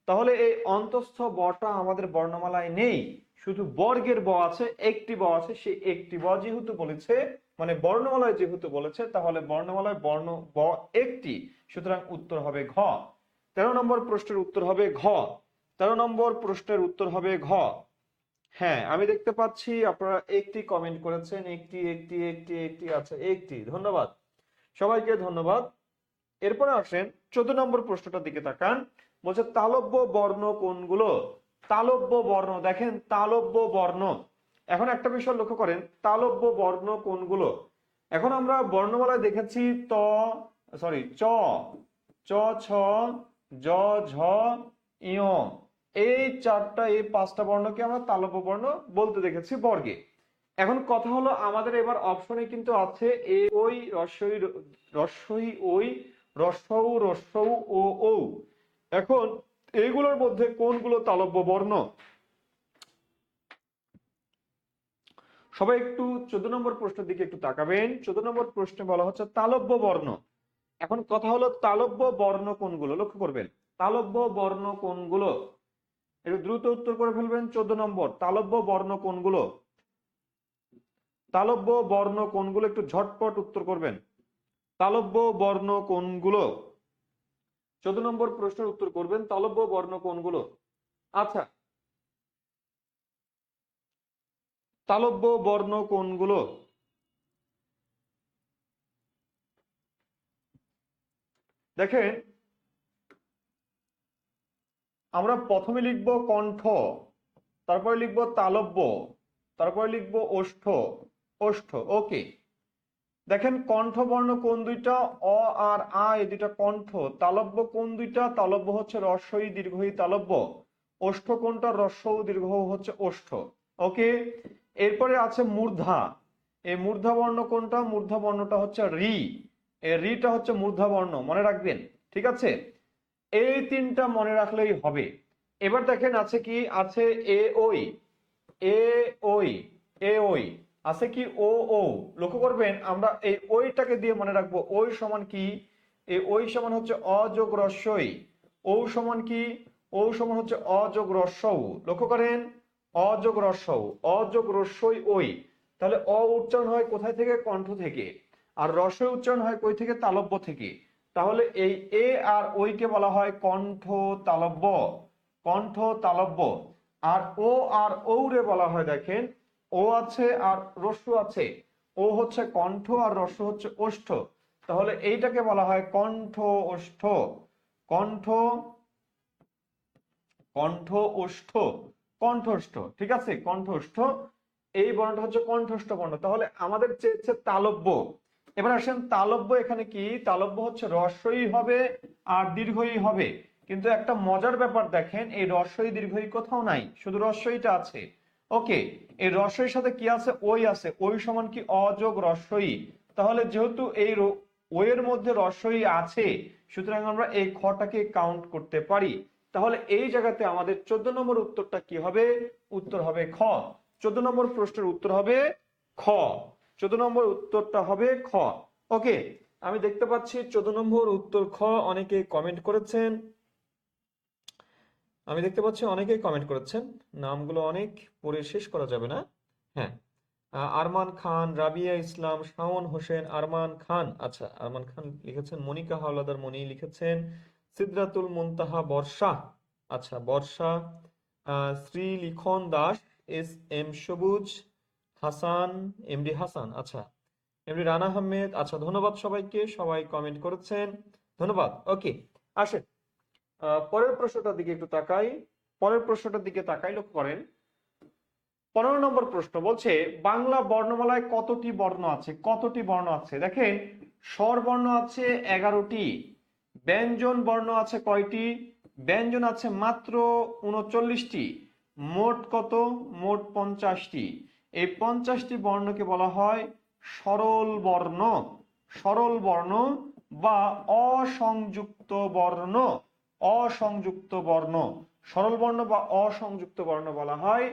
তাহলে এই অন্তস্থ বটা আমাদের বর্ণমালায় নেই, শুধু বর্গের ব আছে, একটি ব আছে। সেই একটি ব যেহেতু বলেছে, মানে বর্ণমালায় যেহেতু বলেছে, তাহলে বর্ণমালায় বর্ণ ব একটি, সুতরাং উত্তর হবে ঘ। 13 নম্বর প্রশ্নের উত্তর হবে ঘ। 13 নম্বর প্রশ্নের উত্তর হবে ঘ। হ্যাঁ, আমি দেখতে পাচ্ছি আপনারা একটি কমেন্ট করেছেন, একটি একটি একটি একটি আছে, একটি। ধন্যবাদ সবাইকে, ধন্যবাদ। এরপরে আসেন 14 নম্বর প্রশ্নটার দিকে তাকান। বলছে তালব্য বর্ণ কোনগুলো? তালব্য বর্ণ, দেখেন তালব্য বর্ণ। এখন একটা বিষয় লক্ষ্য করেন, তালব্য বর্ণ কোনগুলো? এখন আমরা বর্ণমালায় দেখেছি ত, সরি চ, চ, ছ, জ, ঝ, ইয়। এই চারটা, এই পাঁচটা বর্ণকে আমরা তালব্য বর্ণ বলতে দেখেছি বর্গে। এখন কথা হলো, আমাদের এবার অপশনে কিন্তু আছে এ ওই, রস্বই, রস্বই ওই, রস্বউ, রস্বউ ও ঔ। এখন এইগুলোর মধ্যে কোনগুলো তালব্য বর্ণ? সবাই একটু 14 নম্বর প্রশ্নের দিকে একটু তাকাবেন। 14 নম্বর প্রশ্নে বলা হচ্ছে তালব্য বর্ণ। এখন কথা হলো, তালব্য বর্ণ কোনগুলো? লক্ষ্য করবেন, তালব্য বর্ণ কোনগুলো? একটু দ্রুত উত্তর করে ফেলবেন। 14 নম্বর, তালব্য বর্ণ কোনগুলো? তালব্য বর্ণ কোনগুলো? একটু ঝটপট উত্তর করবেন। তালব্য বর্ণ কোনগুলো? 14 নম্বর প্রশ্নের উত্তর করবেন, তালব্য বর্ণ কোনগুলো? আচ্ছা, তালব্য বর্ণ কোনগুলো? দেখেন, আমরা প্রথমে লিখব কণ্ঠ, তারপরে লিখব তালব্য, তারপরে লিখব ওষ্ঠ, ওষ্ঠ। ওকে, দেখেন কণ্ঠ বর্ণ কোন দুইটা? অ আর আ, এই দুইটা কণ্ঠ। তালব্য কোন দুইটা? তালব্য হচ্ছে রস্বই দীর্ঘই তালব্য। ওষ্ঠ কোনটা? রস্বউ দীর্ঘ হচ্ছে ওষ্ঠ। ওকে, এরপরে আছে মূর্ধা। এই মূর্ধা বর্ণ কোনটা? মূর্ধা বর্ণটা হচ্ছে রি। এই রিটা হচ্ছে মূর্ধা বর্ণ, মনে রাখবেন। ঠিক আছে, এই তিনটা মনে রাখলেই হবে। এবার দেখেন আছে কি? আছে এ ওই, এ ওই, এ ওই। আছে কি? ও ও। লক্ষ্য করবেন, আমরা এই ওইটাকে দিয়ে মনে রাখবো। ওই সমান কি? এই ওই সমান হচ্ছে অ যোগ রস্বই। ও সমান কি? ও সমান হচ্ছে অ যোগ রস্বউ। লক্ষ্য করেন, অ যোগ রস্বউ, অ যোগ রস্বই ওই। তাহলে অ উচ্চারণ হয় কোথায় থেকে? কণ্ঠ থেকে। আর রস্বই উচ্চারণ হয় কই থেকে? তালব্য থেকে। তাহলে এই এ আর ওইকে বলা হয় কণ্ঠ তালব্য, কণ্ঠ তালব্য। আর ও আর ঔরে বলা হয়, দেখেন ও আছে আর রস্য আছে, ও হচ্ছে কণ্ঠ আর রস্য হচ্ছে ওষ্ঠ। তাহলে এইটাকে বলা হয় কণ্ঠ ওষ্ঠ, কণ্ঠ, কণ্ঠ ওষ্ঠ, কণ্ঠস্থ। ঠিক আছে, কণ্ঠস্থ। এই বর্ণটা হচ্ছে কণ্ঠস্থ বর্ণ। তাহলে আমাদের চেয়েছে তালব্য। এবার আসেন তালব্য, এখানে কি? তালব্য হচ্ছে রস্বই হবে আর দীর্ঘই হবে। কিন্তু একটা মজার ব্যাপার দেখেন, এই রস্বই দীর্ঘই কোথাও নাই, শুধু রস্বইটা আছে। ওকে, এই রস্বইর সাথে কি আছে? ওই আছে। ওই সমান কি? অযোগ রস্বই। তাহলে যেহেতু এই ওই এর মধ্যে রস্বই আছে, সুতরাং আমরা এই খটাকে কাউন্ট করতে পারি। তাহলে এই জায়গাতে আমাদের 14 নম্বর উত্তরটা কি হবে? উত্তর হবে খ। 14 নম্বর প্রশ্নের উত্তর হবে খ। 14 নম্বর উত্তরটা হবে খ। ওকে, আমি দেখতে পাচ্ছি 14 নম্বর উত্তর খ অনেকে কমেন্ট করেছেন। আমি দেখতে পাচ্ছি অনেকেই কমেন্ট করেছেন, নামগুলো অনেক পড়ে শেষ করা যাবে না। হ্যাঁ, আরমান খান, রাবিয়া ইসলাম, শাওন হোসেন, আরমান খান। আচ্ছা, আরমান খান লিখেছেন। মনিকা হাওলাদার মনি লিখেছেন। সিদরাতুল মুনতাহা বর্ষা। আচ্ছা, বর্ষা। শ্রী লিখন দাস, এস এম সবুজ, হাসান, এমডি হাসান। আচ্ছা, এমডি রানা আহমেদ। আচ্ছা, ধন্যবাদ সবাইকে, সবাই কমেন্ট করেছেন, ধন্যবাদ। ওকে, আসেন পরের প্রশ্নটার দিকে একটু তাকাই। পরের প্রশ্নটার দিকে তাকাই, লক্ষ্য করেন। 15 নম্বর প্রশ্ন বলছে বাংলা বর্ণমালায় কতটি বর্ণ আছে? কতটি বর্ণ আছে? দেখেন, স্বর বর্ণ আছে 11টি। ব্যঞ্জন বর্ণ আছে কয়টি? ব্যঞ্জন আছে মাত্র 39টি। মোট কত? মোট 50টি। এই 50টি বর্ণকে বলা হয় সরল বর্ণ, সরল বর্ণ বা অসংযুক্ত বর্ণ, অসংযুক্ত বর্ণ। সরল বর্ণ বা অসংযুক্ত বর্ণ বলা হয়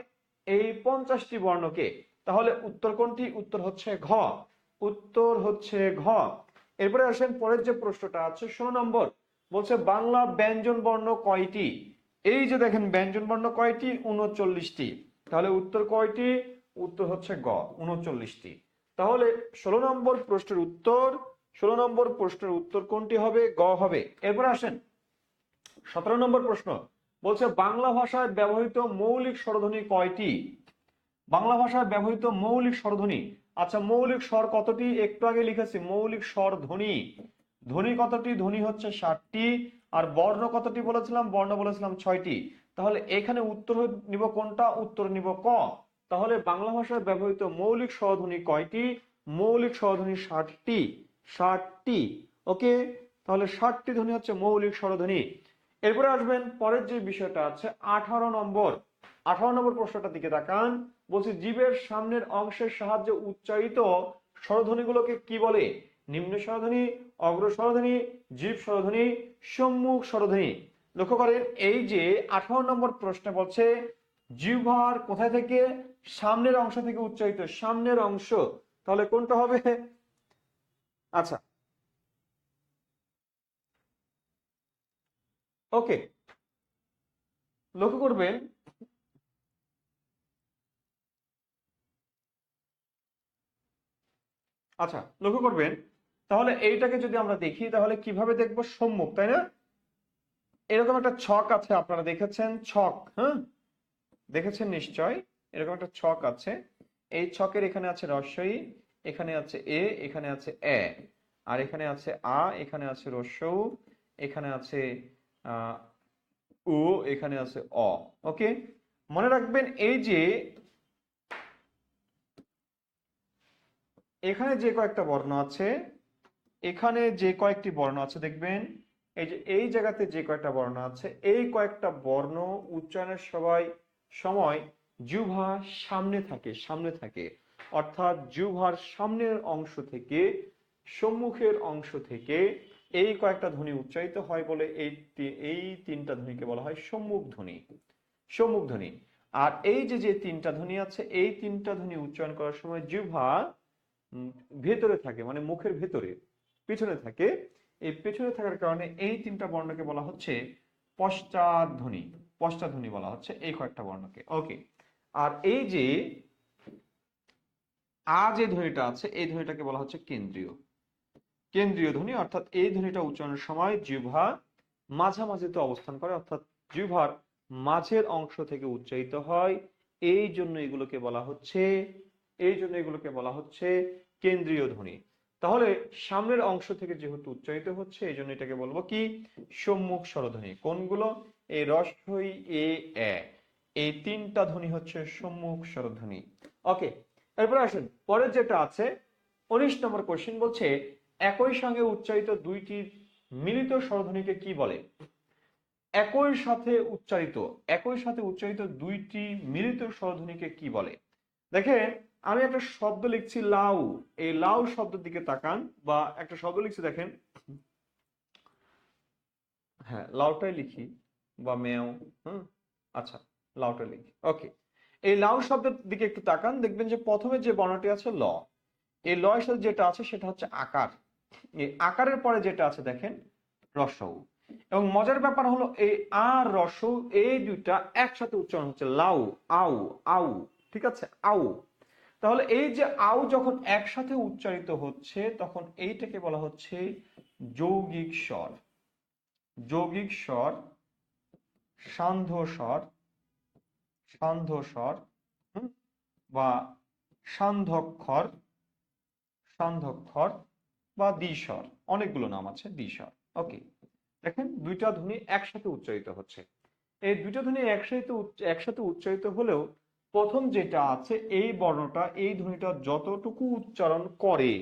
এই 50টি বর্ণকে। তাহলে উত্তর কোনটি? উত্তর হচ্ছে ঘ, উত্তর হচ্ছে ঘ। এরপরে আসেন পরের যে প্রশ্নটা আছে 16 নম্বর। বলছে বাংলা ব্যঞ্জন বর্ণ কয়টি? এই যে দেখেন ব্যঞ্জন বর্ণ কয়টি? 39টি। তাহলে উত্তর কয়টি? উত্তর হচ্ছে গ, 39টি। তাহলে 16 নম্বর প্রশ্নের উত্তর কোনটি হবে? গ হবে। এরপর আসেন 17 নম্বর প্রশ্ন। বলছে বাংলা ভাষায় ব্যবহৃত মৌলিক স্বরধ্বনি কয়টি? বাংলা ভাষায় ব্যবহৃত মৌলিক স্বরধ্বনি। আচ্ছা, মৌলিক স্বর কতটি? একটু আগে লিখেছি মৌলিক স্বর ধ্বনি। ধ্বনি কতটি? ধ্বনি হচ্ছে 60টি। আর বর্ণ কতটি বলেছিলাম? বর্ণ বলেছিলাম 6টি। তাহলে এখানে উত্তর নিব কোনটা? উত্তর নিব ক। তাহলে বাংলা ভাষায় ব্যবহৃত মৌলিক স্বরধ্বনি কয়টি? মৌলিক স্বরধ্বনি 60টি। 60টি। ওকে, তাহলে 60টি ধ্বনি হচ্ছে মৌলিক স্বরধ্বনি। এরপরে আসবেন পরের যে বিষয়টা আছে 18 নম্বর। 18 নম্বর প্রশ্নটার দিকে তাকান। বলছে জীবের সামনের অংশের সাহায্যে উচ্চারিত স্বরধ্বনিগুলোকে কি বলে? নিম্ন স্বরধ্বনি, অগ্র স্বরধ্বনি, জীব স্বরধ্বনি, সম্মুখ স্বরধ্বনি। লক্ষ্য করেন এই যে 18 নম্বর প্রশ্নে বলছে জিহ্বার কোথায় থেকে? সামনের অংশ থেকে উচ্চারিত। সামনের অংশ, তাহলে কোনটা হবে? আচ্ছা, ওকে, লক্ষ্য করবেন আচ্ছা লক্ষ্য করবেন তাহলে এইটাকে যদি আমরা দেখি তাহলে কিভাবে দেখব? সম্মুখ, তাই না? এরকম একটা ছক আছে, আপনারা দেখেছেন ছক, হ্যাঁ দেখেছেন নিশ্চয়। এরকম একটা ছক আছে। এই ছকের এখানে আছে রস্বই, এখানে আছে এ, এখানে আছে এ, আর এখানে আছে আ, এখানে আছে রস্যউ, এখানে আছে উ, এখানে আছে অ। ওকে, মনে রাখবেন এই যে এখানে যে কয়েকটা বর্ণ আছে, এখানে যে কয়েকটি বর্ণ আছে দেখবেন, এই যে এই জায়গাতে যে কয়েকটা বর্ণ আছে, এই কয়েকটা বর্ণ উচ্চারণের সময় জিহ্বা সামনে থাকে, সামনে থাকে। অর্থাৎ জিহ্বার সামনের অংশ থেকে, সম্মুখের অংশ থেকে এই কয়েকটা ধ্বনি উচ্চারিত হয় বলে এই তিনটা ধ্বনিকে বলা হয় সম্মুখ ধ্বনি। সম্মুখ ধ্বনি। আর এই যে যে তিনটা ধ্বনি আছে, এই তিনটা ধ্বনি উচ্চারণ করার সময় জিহ্বা ভেতরে থাকে, মানে মুখের ভেতরে, পিছনে থাকে। এই পেছনে থাকার কারণে এই তিনটা বর্ণকে বলা হচ্ছে পশ্চাৎধ্বনি। পশ্চাৎধ্বনি বলা হচ্ছে এই কয়েকটা বর্ণকে। ওকে, আর এই যে যে ধ্বনিটা আছে, এই ধ্বনিটাকে বলা হচ্ছে কেন্দ্রীয়। কেন্দ্রীয় ধ্বনি, অর্থাৎ এই ধ্বনিটা উচ্চারণের সময় জিহ্বা মাঝামাঝিতে অবস্থান করে, অর্থাৎ জিহ্বার মাঝের অংশ থেকে উচ্চারিত হয়। এই জন্য এগুলোকে বলা হচ্ছে কেন্দ্রীয় ধ্বনি। তাহলে সামনের অংশ থেকে যেহেতু উচ্চারিত হচ্ছে, এই জন্য এটাকে বলবো কি? সম্মুখ স্বরধ্বনি। কোনগুলো? এই রস্বই এ এ, এই তিনটা ধ্বনি হচ্ছে সম্মুখ স্বরধ্বনি। ওকে, এরপর আসেন পরের যেটা আছে 19 নম্বর কোশ্চেন। বলছে একই সঙ্গে উচ্চারিত দুইটি মিলিত স্বরধ্বনিকে কি বলে? একই সাথে উচ্চারিত দুইটি মিলিত স্বরধ্বনিকে কি বলে? দেখেন আমি একটা শব্দ লিখছি লাউ, এই লাউ শব্দের দিকে তাকান, বা একটা শব্দ লিখছি দেখেন, হ্যাঁ লাউটাই লিখি, বা মেও, আচ্ছা লাউটা লিখি। ওকে, এই লাউ শব্দের দিকে একটু তাকান, দেখবেন যে প্রথমে যে বর্ণটি আছে ল, এই ল এর সাথে যেটা আছে সেটা হচ্ছে আকার। এই আকারের পরে যেটা আছে দেখেন রস্বউ। এবং মজার ব্যাপার হলো এই আর রস্বউ এই দুইটা একসাথে উচ্চারণ হচ্ছে লাউ, আউ, আউ। ঠিক আছে, আউ। তাহলে এই যে আউ যখন একসাথে উচ্চারিত হচ্ছে তখন এইটাকে বলা হচ্ছে যৌগিক স্বর। যৌগিক স্বর, সান্ধ্য স্বর, সান্ধ্য স্বর, বা সান্ধ্যক্ষর, সান্ধ্যক্ষর বা দ্বিস্বর, অনেকগুলো নাম আছে দ্বিস্বর। ওকে, দেখেন দুইটা ধ্বনি একসাথে উচ্চারিত হচ্ছে। এই দুইটা ধ্বনি একসাথে উচ্চারিত হলেও প্রথম যেটা আছে এই বর্ণটা, এই ধ্বনিটা যতটুকু উচ্চারণ করে,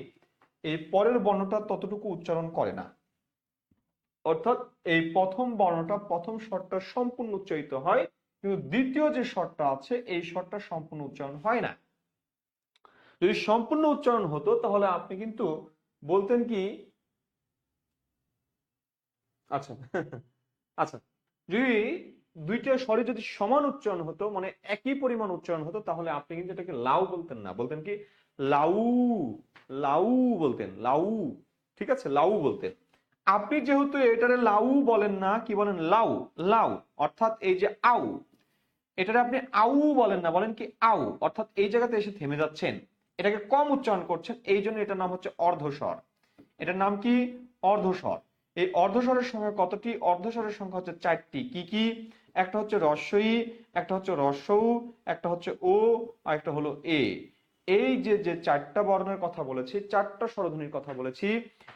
এই পরের বর্ণটা ততটুকু উচ্চারণ করে না। অর্থাৎ এই প্রথম বর্ণটা, প্রথম স্বরটা সম্পূর্ণ উচ্চারিত হয়, কিন্তু দ্বিতীয় যে স্বরটা আছে এই স্বরটা সম্পূর্ণ উচ্চারণ হয় না। যদি সম্পূর্ণ উচ্চারণ হতো তাহলে আপনি কিন্তু বলতেন কি, আচ্ছা আচ্ছা, যদি দুইটা স্বরে যদি সমান উচ্চারণ হতো, মানে একই পরিমাণ উচ্চারণ হতো, তাহলে আপনি কিন্তু এটাকে লাউ বলতেন না, বলতেন কি লাউ, লাউ বলতেন, লাউ। ঠিক আছে, লাউ বলতেন। আপনি যেহেতু এটারে লাউ বলেন না, কি বলেন? লাউ। লাউ অর্থাৎ এই যে আউ, এটারে আপনি আউ বলেন না, বলেন কি আউ, অর্থাৎ এই জায়গাতে এসে থেমে যাচ্ছেন, এটাকে কম উচ্চারণ করছেন, এই জন্য এটার নাম হচ্ছে অর্ধস্বর। এটার নাম কি? অর্ধস্বর। এই অর্ধস্বরের সংখ্যা কতটি? অর্ধস্বরের সংখ্যা হচ্ছে 4টি। কি কি? একটা হচ্ছে রস্বই, একটা হচ্ছে রস্বউ, একটা হচ্ছে ও, আর একটা হলো এ। এই যে যে 4টা বর্ণের কথা বলেছি, 4টা স্বরধ্বনির কথা বলেছি,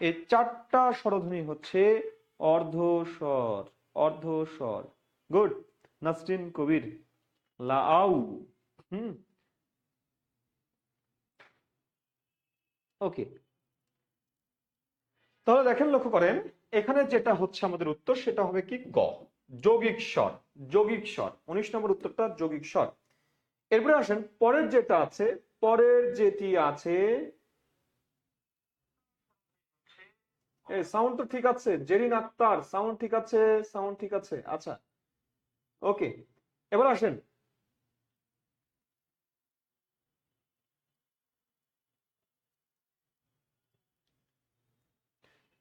এই 4টা স্বরধ্বনি হচ্ছে অর্ধস্বর। অর্ধস্বর। গুড। নাসরিন কবির। লাউ। হুম। ওকে, তাহলে দেখেন, লক্ষ্য করেন, এখানে যেটা হচ্ছে আমাদের উত্তর সেটা হবে কি? গ, যৌগিক স্বর। যৌগিক স্বর, 19 নম্বর উত্তরটা যৌগিক স্বর। এরপরে আসেন পরের যেটা আছে, পরের যেটি আছে, সাউন্ড তো ঠিক আছে, জেরিন আক্তার, সাউন্ড ঠিক আছে, সাউন্ড ঠিক আছে, আচ্ছা। ওকে, এবার আসেন,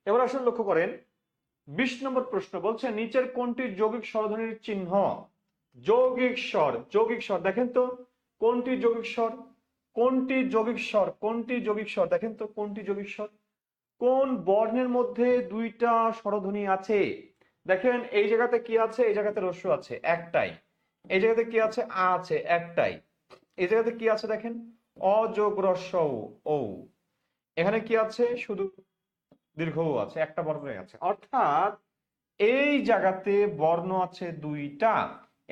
এবার আসেন লক্ষ্য করেন, 20 নম্বর প্রশ্ন বলছে নিচের কোনটি যৌগিক স্বরধ্বনির চিহ্ন? যৌগিক স্বর, যৌগিক স্বর দেখেন তো, কোনটি যৌগিক স্বর? কোনটি যৌগিক স্বর? কোনটি যৌগিক স্বর? দেখেন তো কোনটি যৌগিক স্বর? কোন বর্ণের মধ্যে দুইটা স্বরধ্বনি আছে? দেখেন এই জায়গাতে কি আছে? এই জায়গাতে রস্য আছে একটাই। এই জায়গাতে কি আছে? আ আছে একটাই। এই জায়গাতে কি আছে দেখেন? অযোগ রস্য ও। এখানে কি আছে? শুধু দীর্ঘ ও আছে, একটা বর্ণই আছে, অর্থাৎ এই জায়গাতে বর্ণ আছে দুইটা।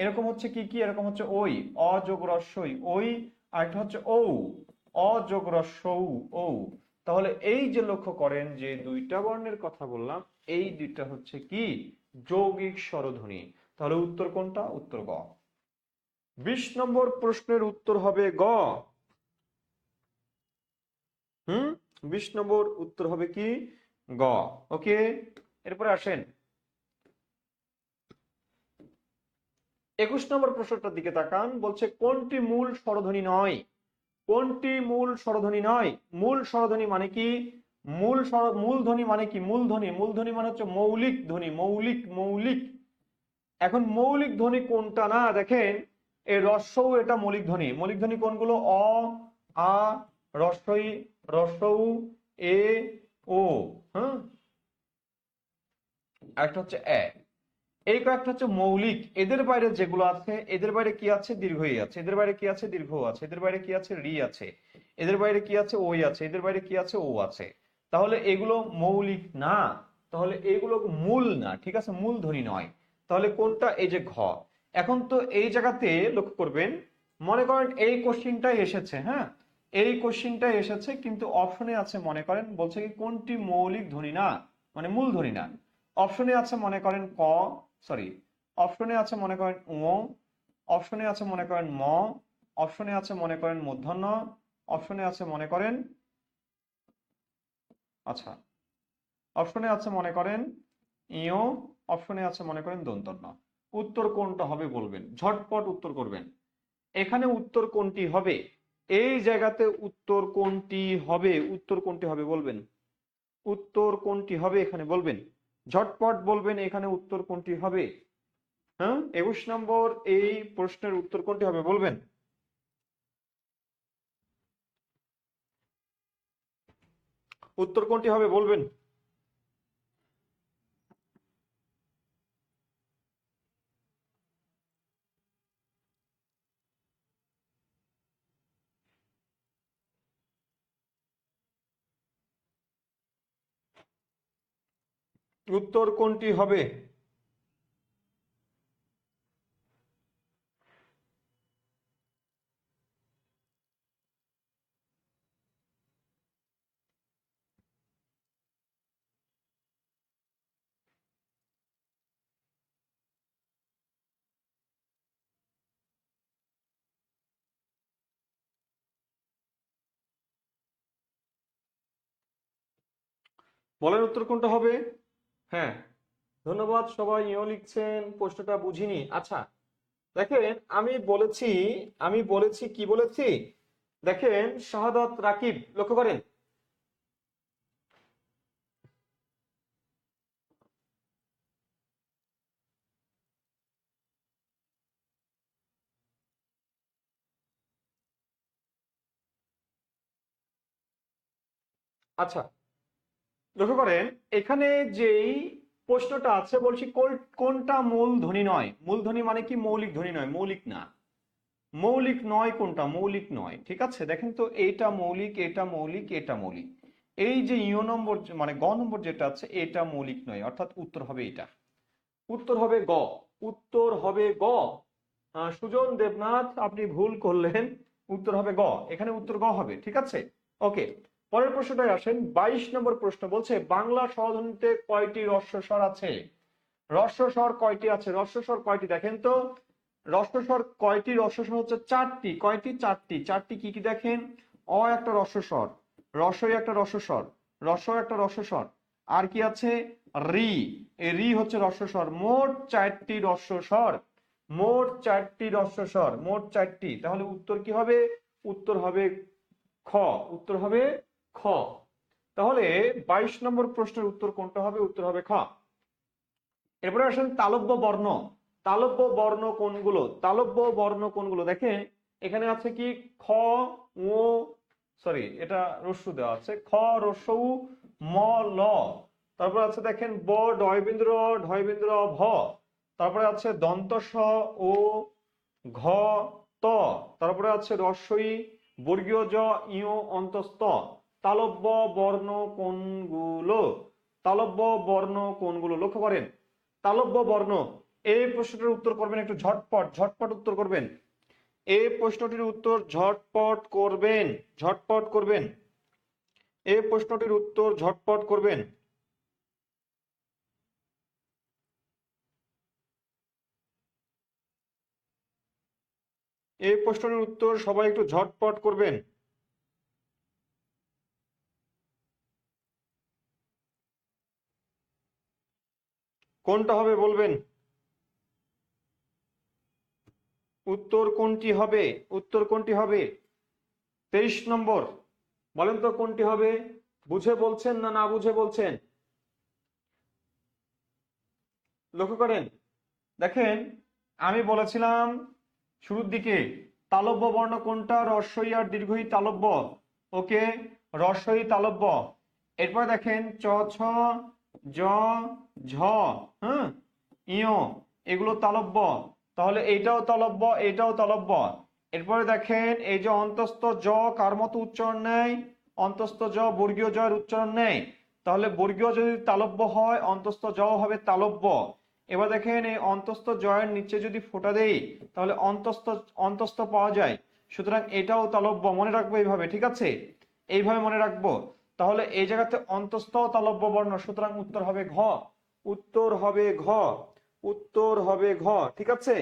এরকম হচ্ছে কি কি? এরকম হচ্ছে ওই, অযোগ রস্যই ওই, আর একটা হচ্ছে ও, অযোগ রস্যৌ ও। তাহলে এই যে লক্ষ্য করেন যে দুইটা বর্ণের কথা বললাম, এই দুইটা হচ্ছে কি? যৌগিক স্বরধ্বনি। তাহলে উত্তর কোনটা? উত্তর গ। 20 নম্বর প্রশ্নের উত্তর হবে গ। হুম, 20 নম্বর উত্তর হবে কি? গ। ওকে, এরপরে আসেন 21 নম্বর প্রশ্নটার দিকে তাকান, বলছে কোনটি মূল স্বরধ্বনি নয়? কোনটি মূল স্বরধ্বনি নয়? মূল স্বরধ্বনি মানে কি? মূল ধ্বনি মানে কি? মূলধ্বনি, মূলধ্বনি মানে হচ্ছে মৌলিক ধ্বনি, মৌলিক, মৌলিক। এখন মৌলিক ধ্বনি কোনটা না দেখেন, এই রস্যও এটা মৌলিক ধ্বনি। মৌলিক ধ্বনি কোনগুলো? অ, আ, রস্যই, রস্যউ, এ, ও। হ্যাঁ, একটা হচ্ছে এ। এই কয়েকটা হচ্ছে মৌলিক। এদের বাইরে যেগুলো আছে, এদের বাইরে কি আছে? দীর্ঘই আছে। এদের বাইরে কি আছে? দীর্ঘ আছে। এদের বাইরে কি আছে? রি আছে। এদের বাইরে কি আছে? ওই আছে। এদের বাইরে কি আছে? ও আছে। তাহলে এগুলো মৌলিক না, তাহলে এগুলো মূল না, ঠিক আছে, মূল ধ্বনি নয়। তাহলে কোনটা? এই যে ঘ। এখন তো এই জায়গাতে লক্ষ্য করবেন, মনে করেন এই কোশ্চিনটাই এসেছে, হ্যাঁ, এই কোশ্চিনটাই এসেছে, কিন্তু অপশনে আছে মনে করেন, বলছে কি কোনটি মৌলিক ধ্বনি না, মানে মূল ধ্বনি না। অপশনে আছে মনে করেন ক, সরি, অপশনে আছে মনে করেন ও, অপশনে আছে মনে করেন ম, অপশনে আছে মনে করেন মূর্ধন্য, অপশনে আছে মনে করেন, আচ্ছা, অপশনে আছে মনে করেন ইও, অপশনে আছে মনে করেন দন্তন্য। উত্তর কোনটা হবে বলবেন, ঝটপট উত্তর করবেন। এখানে উত্তর কোনটি হবে? এই জায়গাতে উত্তর কোনটি হবে? উত্তর কোনটি হবে বলবেন? উত্তর কোনটি হবে এখানে বলবেন? ঝটপট বলবেন এখানে উত্তর কোনটি হবে? হ্যাঁ, 21 নম্বর এই প্রশ্নের উত্তর কোনটি হবে বলবেন? উত্তর কোনটি হবে বলবেন? উত্তর কোনটি হবে? বলেন উত্তর কোনটা হবে? হ্যাঁ, ধন্যবাদ, সবাই ইও লিখছেন, প্রশ্নটা বুঝিনি। আচ্ছা, দেখেন আমি বলেছি কি বলেছি, দেখেন শাহাদাত রাকিব, লক্ষ্য করেন, আচ্ছা, লক্ষ্য করেন এখানে যেই প্রশ্নটা আছে বলছি কোনটা মূলধ্বনি নয়। মূলধ্বনি মানে কি মৌলিক ধ্বনি নয়, মৌলিক না। মৌলিক নয় কোনটা? মৌলিক নয়। ঠিক আছে, দেখেন তো এইটা মৌলিক, এটা মৌলিক, এটা মৌলিক। এই যে ইও নম্বর মানে গ নম্বর যেটা আছে এটা মৌলিক নয়, অর্থাৎ উত্তর হবে এটা। উত্তর হবে গ। উত্তর হবে গ। সুজন দেবনাথ আপনি ভুল করলেন, উত্তর হবে গ। এখানে উত্তর গ হবে। ঠিক আছে, ওকে। পরের প্রশ্নটায় আসেন, 22 নম্বর প্রশ্ন বলছে বাংলা স্বরধ্বনিতে কয়টি হ্রস্ব আছে? হ্রস্ব স্বর কয়টি আছে? হ্রস্ব স্বর কয়টি দেখেন তো? হ্রস্ব স্বর কয়টি? হ্রস্ব স্বর হচ্ছে চারটি। কয়টি? চারটি। চারটি কি কি দেখেন? অ একটা হ্রস্ব স্বর, রসই একটা হ্রস্ব স্বর, রস একটা হ্রস্ব স্বর, আর কি আছে? রি। এই রি হচ্ছে হ্রস্ব স্বর। মোট চারটি হ্রস্ব স্বর। মোট চারটি হ্রস্ব স্বর, মোট চারটি। তাহলে উত্তর কি হবে? উত্তর হবে খ। উত্তর হবে খ। তাহলে 22 নম্বর প্রশ্নের উত্তর কোনটা হবে? উত্তর হবে খ। এরপরে আসেন তালব্য বর্ণ। তালব্য বর্ণ কোনগুলো? তালব্য বর্ণ কোনগুলো দেখেন এখানে আছে কি? খ, ও, সরি এটা রস্যু দেওয়া আছে, খ রস্যু ম ল। তারপর আছে দেখেন ব ডয়বিন্দ্র ঢয়বিন্দ্র ভ। তারপরে আছে দন্ত স ও ঘ ত। তারপরে আছে রস্যই বর্গীয় জ ইয় অন্তস্থ। তালব্য বর্ণ কোনগুলো? তালব্য বর্ণ কোনগুলো? লক্ষ্য করেন তালব্য বর্ণ। এই প্রশ্নটির উত্তর করবেন একটু ঝটপট, ঝটপট উত্তর করবেন। এই প্রশ্নটির উত্তর ঝটপট করবেন, ঝটপট করবেন। এই প্রশ্নটির উত্তর ঝটপট করবেন। এই প্রশ্নটির উত্তর সবাই একটু ঝটপট করবেন। কোনটা হবে বলবেন? উত্তর কোনটি হবে? উত্তর কোনটি হবে? 23 নম্বর। বলেন তো কোনটি হবে? বুঝে বলছেন না না বুঝে বলছেন? লক্ষ্য করেন দেখেন আমি বলেছিলাম শুরুর দিকে তালব্য বর্ণ কোনটা? রস্বই আর দীর্ঘই তালব্য। ওকে, রস্বই তালব্য। এরপর দেখেন চ ছ জ ঝ, হ্যাঁ, ইয়, এগুলো তালব্য। তাহলে এইটাও তালব্য, এইটাও তালব্য। এরপরে দেখেন এই যে অন্তস্থ জ কার মতো উচ্চারণ নেয়? অন্তস্থ জ বর্গীয় জয়ের উচ্চারণ নেয়। তাহলে বর্গীয় যদি তালব্য হয় অন্তস্থ জ হবে তালব্য। এবার দেখেন এই অন্তস্থ জয়ের নিচে যদি ফোঁটা দেই তাহলে অন্তস্থ অন্তস্থ পাওয়া যায়। সুতরাং এটাও তালব্য। মনে রাখবো এইভাবে, ঠিক আছে, এইভাবে মনে রাখবো। তাহলে এই জায়গাতে অন্তস্থ তালব্য বর্ণ, সুতরাং উত্তর হবে ঘ। উত্তর হবে ঘ। উত্তর হবে ঘ। ঠিক আছে,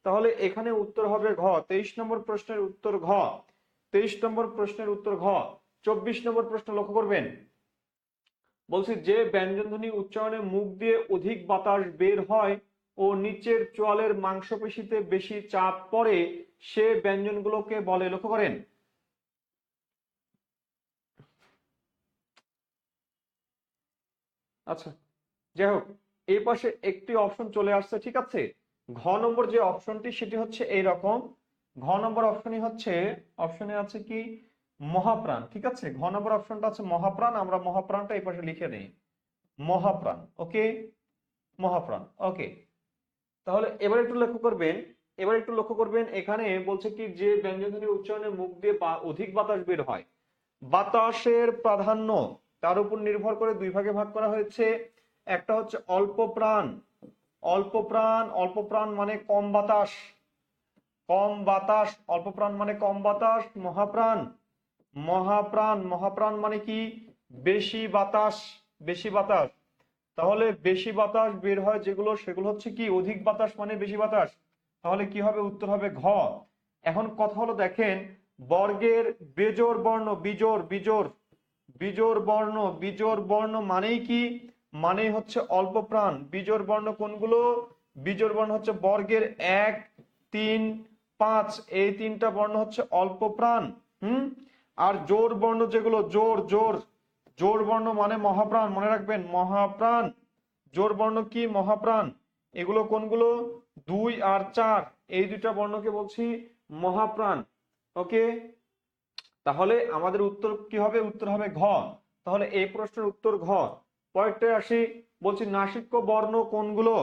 তাহলে এখানে উত্তর হবে ঘ। 23 নম্বর প্রশ্নের উত্তর ঘ। 23 নম্বর প্রশ্নের উত্তর ঘ। 24 নম্বর প্রশ্ন লক্ষ্য করবেন বলছি যে ব্যঞ্জনধ্বনি উচ্চারণে মুখ দিয়ে অধিক বাতাস বের হয় ও নিচের চোয়ালের মাংসপেশিতে বেশি চাপ পড়ে সে ব্যঞ্জনগুলোকে বলে। লক্ষ্য করেন আচ্ছা, যাই হোক, এই পাশে একটি অপশন চলে আসছে। ঠিক আছে, ঘ নম্বর যে অপশনটি সেটি হচ্ছে এইরকম। ঘ নম্বর অপশনই হচ্ছে, অপশনে আছে কি? মহাপ্রাণ। ঠিক আছে, ঘ নম্বর অপশনটা আছে মহাপ্রাণ। আমরা মহাপ্রাণটা এই পাশে লিখে নেই, মহাপ্রাণ। ওকে, মহাপ্রাণ। ওকে, তাহলে এবার একটু লক্ষ্য করবেন, এবার একটু লক্ষ্য করবেন এখানে বলছে কি যে ব্যঞ্জনধ্বনি উচ্চারণে মুখ দিয়ে অধিক বাতাস বের হয়, বাতাসের প্রাধান্য তার উপর নির্ভর করে দুই ভাগে ভাগ করা হয়েছে। একটা হচ্ছে অল্প প্রাণ। অল্প প্রাণ, অল্প প্রাণ মানে কম বাতাস, কম বাতাস। অল্প প্রাণ মানে কম বাতাস। মহাপ্রাণ, মহাপ্রাণ, মহাপ্রাণ মানে কি? বেশি বাতাস, বেশি বাতাস। তাহলে বেশি বাতাস বের হয় যেগুলো সেগুলো হচ্ছে কি? অধিক বাতাস মানে বেশি বাতাস। তাহলে কি হবে? উত্তর হবে ঘ। এখন কথা হলো দেখেন বর্গের বেজোড় বর্ণ, বিজোড়, বিজোড়, বিজোড় বর্ণ, বিজোড় বর্ণ মানেই কি? মানেই হচ্ছে অল্প প্রাণ। বিজোড় বর্ণ কোনগুলো? বিজোড় বর্ণ হচ্ছে বর্গের 1, 3, 5, এই তিনটা বর্ণ হচ্ছে অল্প প্রাণ। হুম, আর জোড় বর্ণ যেগুলো, জোর জোর, জোড় বর্ণ মানে মহাপ্রাণ। মনে রাখবেন মহাপ্রাণ। জোড় বর্ণ কি? মহাপ্রাণ। এগুলো কোনগুলো? 2 আর 4, এই দুইটা বর্ণকে বলছি মহাপ্রাণ। ওকে, তাহলে আমাদের উত্তর কি হবে? উত্তর হবে ঘ। তাহলে এই প্রশ্নের উত্তর ঘ। পরেরটায় আসি, বলছি নাসিক্য বর্ণ কোনগুলো?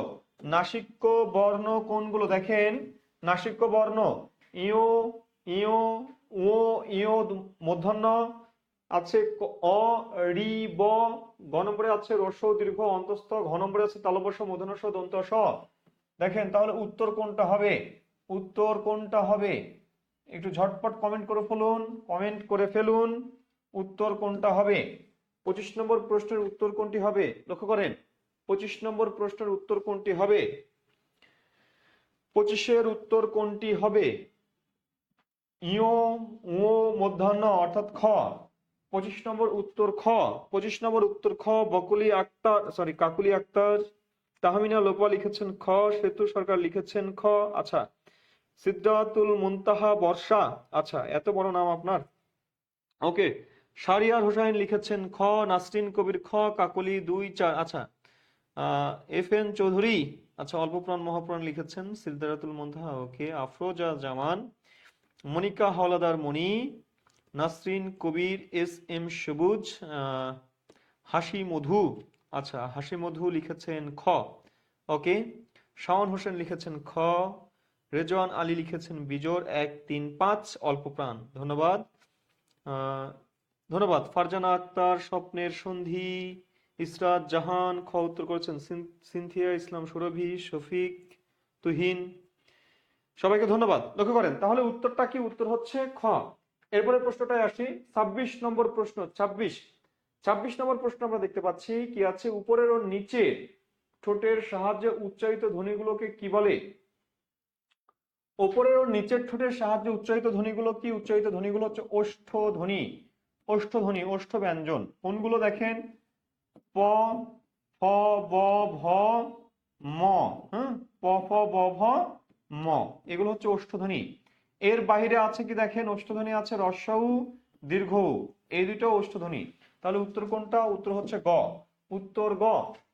নাসিক্য বর্ণ কোনগুলো? দেখেন নাসিক্য বর্ণ ইও, ইও, ও, ইও মূর্ধন্য আছে, অ, রি, ব, গ নম্বরে আছে রস্য দীর্ঘ অন্তস্থ, ঘ নম্বরে আছে তালব্য শ মূর্ধন্য ষ দন্ত স। দেখেন তাহলে উত্তর কোনটা হবে? উত্তর কোনটা হবে? একটু ঝটপট কমেন্ট করে ফেলুন, কমেন্ট করে ফেলুন, উত্তর কোনটা হবে? 25 নম্বর প্রশ্নের উত্তর কোনটি হবে? লক্ষ্য করেন 25 নম্বর প্রশ্নের উত্তর কোনটি হবে? 25-এর উত্তর কোনটি হবে? ইও, ও মধ্যাহ্ন অর্থাৎ খ। 25 নম্বর উত্তর খ। 25 নম্বর উত্তর খ। বকুলি আক্তার, সরি কাকুলি আক্তার, তাহমিনা লোপা লিখেছেন খ, সেতু সরকার লিখেছেন খ। আচ্ছা, সিদ্ধাতুল মুনতাহা বর্ষা, আচ্ছা এত বড় নাম আপনার, ওকে। শাহরিয়ার হোসাইন লিখেছেন খ, নাসরিন কবির খ, কাকলি 2 4, আচ্ছা। এফ এন চৌধুরী, আচ্ছা অল্প প্রাণ মহাপ্রাণ লিখেছেন সিদ্ধাতুল মুনতাহা, ওকে। আফরোজা জামান, মনিকা হাওলাদার মনি, নাসরিন কবির, এস এম সবুজ, হাসি মধু, আচ্ছা হাসি মধু লিখেছেন খ, ওকে। শাওন হোসেন লিখেছেন খ, রেজওয়ান আলী লিখেছেন বিজোড় 1 3 5 অল্প প্রাণ, ধন্যবাদ। ধন্যবাদ। ফারজানা আক্তার, স্বপ্নের সন্ধি, ইসরাত জাহান খ উত্তর করেছেন, সিনথিয়া ইসলাম সুরভি, শফিক, তুহিন, সবাইকে ধন্যবাদ। লক্ষ্য করেন তাহলে উত্তরটা কি? উত্তর হচ্ছে খ। এরপরে প্রশ্নটায় আসি, 26 নম্বর প্রশ্ন। 26 নম্বর প্রশ্ন আমরা দেখতে পাচ্ছি কি আছে, উপরের ও নিচে ঠোঁটের সাহায্যে উচ্চারিত ধ্বনিগুলোকে কি বলে? উপরের ও নিচের ঠোঁটের সাহায্যে উচ্চারিত ধ্বনিগুলো কি? উচ্চারিত ধ্বনিগুলো হচ্ছে ওষ্ঠ ধ্বনি, ওষ্ঠ ধ্বনি, ওষ্ঠ ব্যঞ্জন। কোনগুলো? দেখেন প, ফ, ব, ভ, ম, প, ফ, ব, ভ, ম, এগুলো হচ্ছে ওষ্ঠধ্বনি। এর বাইরে আছে কি? দেখেন ওষ্ঠধ্বনি আছে রস্য উ, দীর্ঘ উ, এই দুটো ওষ্ঠধ্বনি। তাহলে উত্তর কোনটা? উত্তর হচ্ছে গ, উত্তর গ।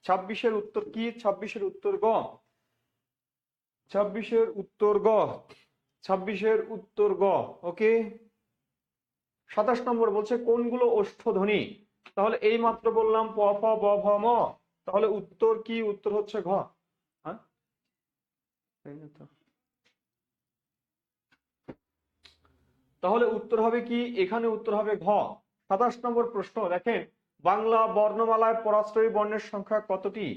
26-এর উত্তর কি? 26-এর উত্তর গ, 26-এর উত্তর গ, 26-এর উত্তর গ, ওকে। 27 নম্বর বলছে কোনগুলো ওষ্ঠধ্বনি? তাহলে এই মাত্র বললাম প, ফ, ব, ভ, ম, তাহলে উত্তর কি? উত্তর হচ্ছে ঘ। তাহলে উত্তর হবে কি? এখানে উত্তর হবে ঘ। 27 নম্বর প্রশ্ন দেখেন, বাংলা বর্ণমালায় পরাশ্রয়ী বর্ণের সংখ্যা কতটি?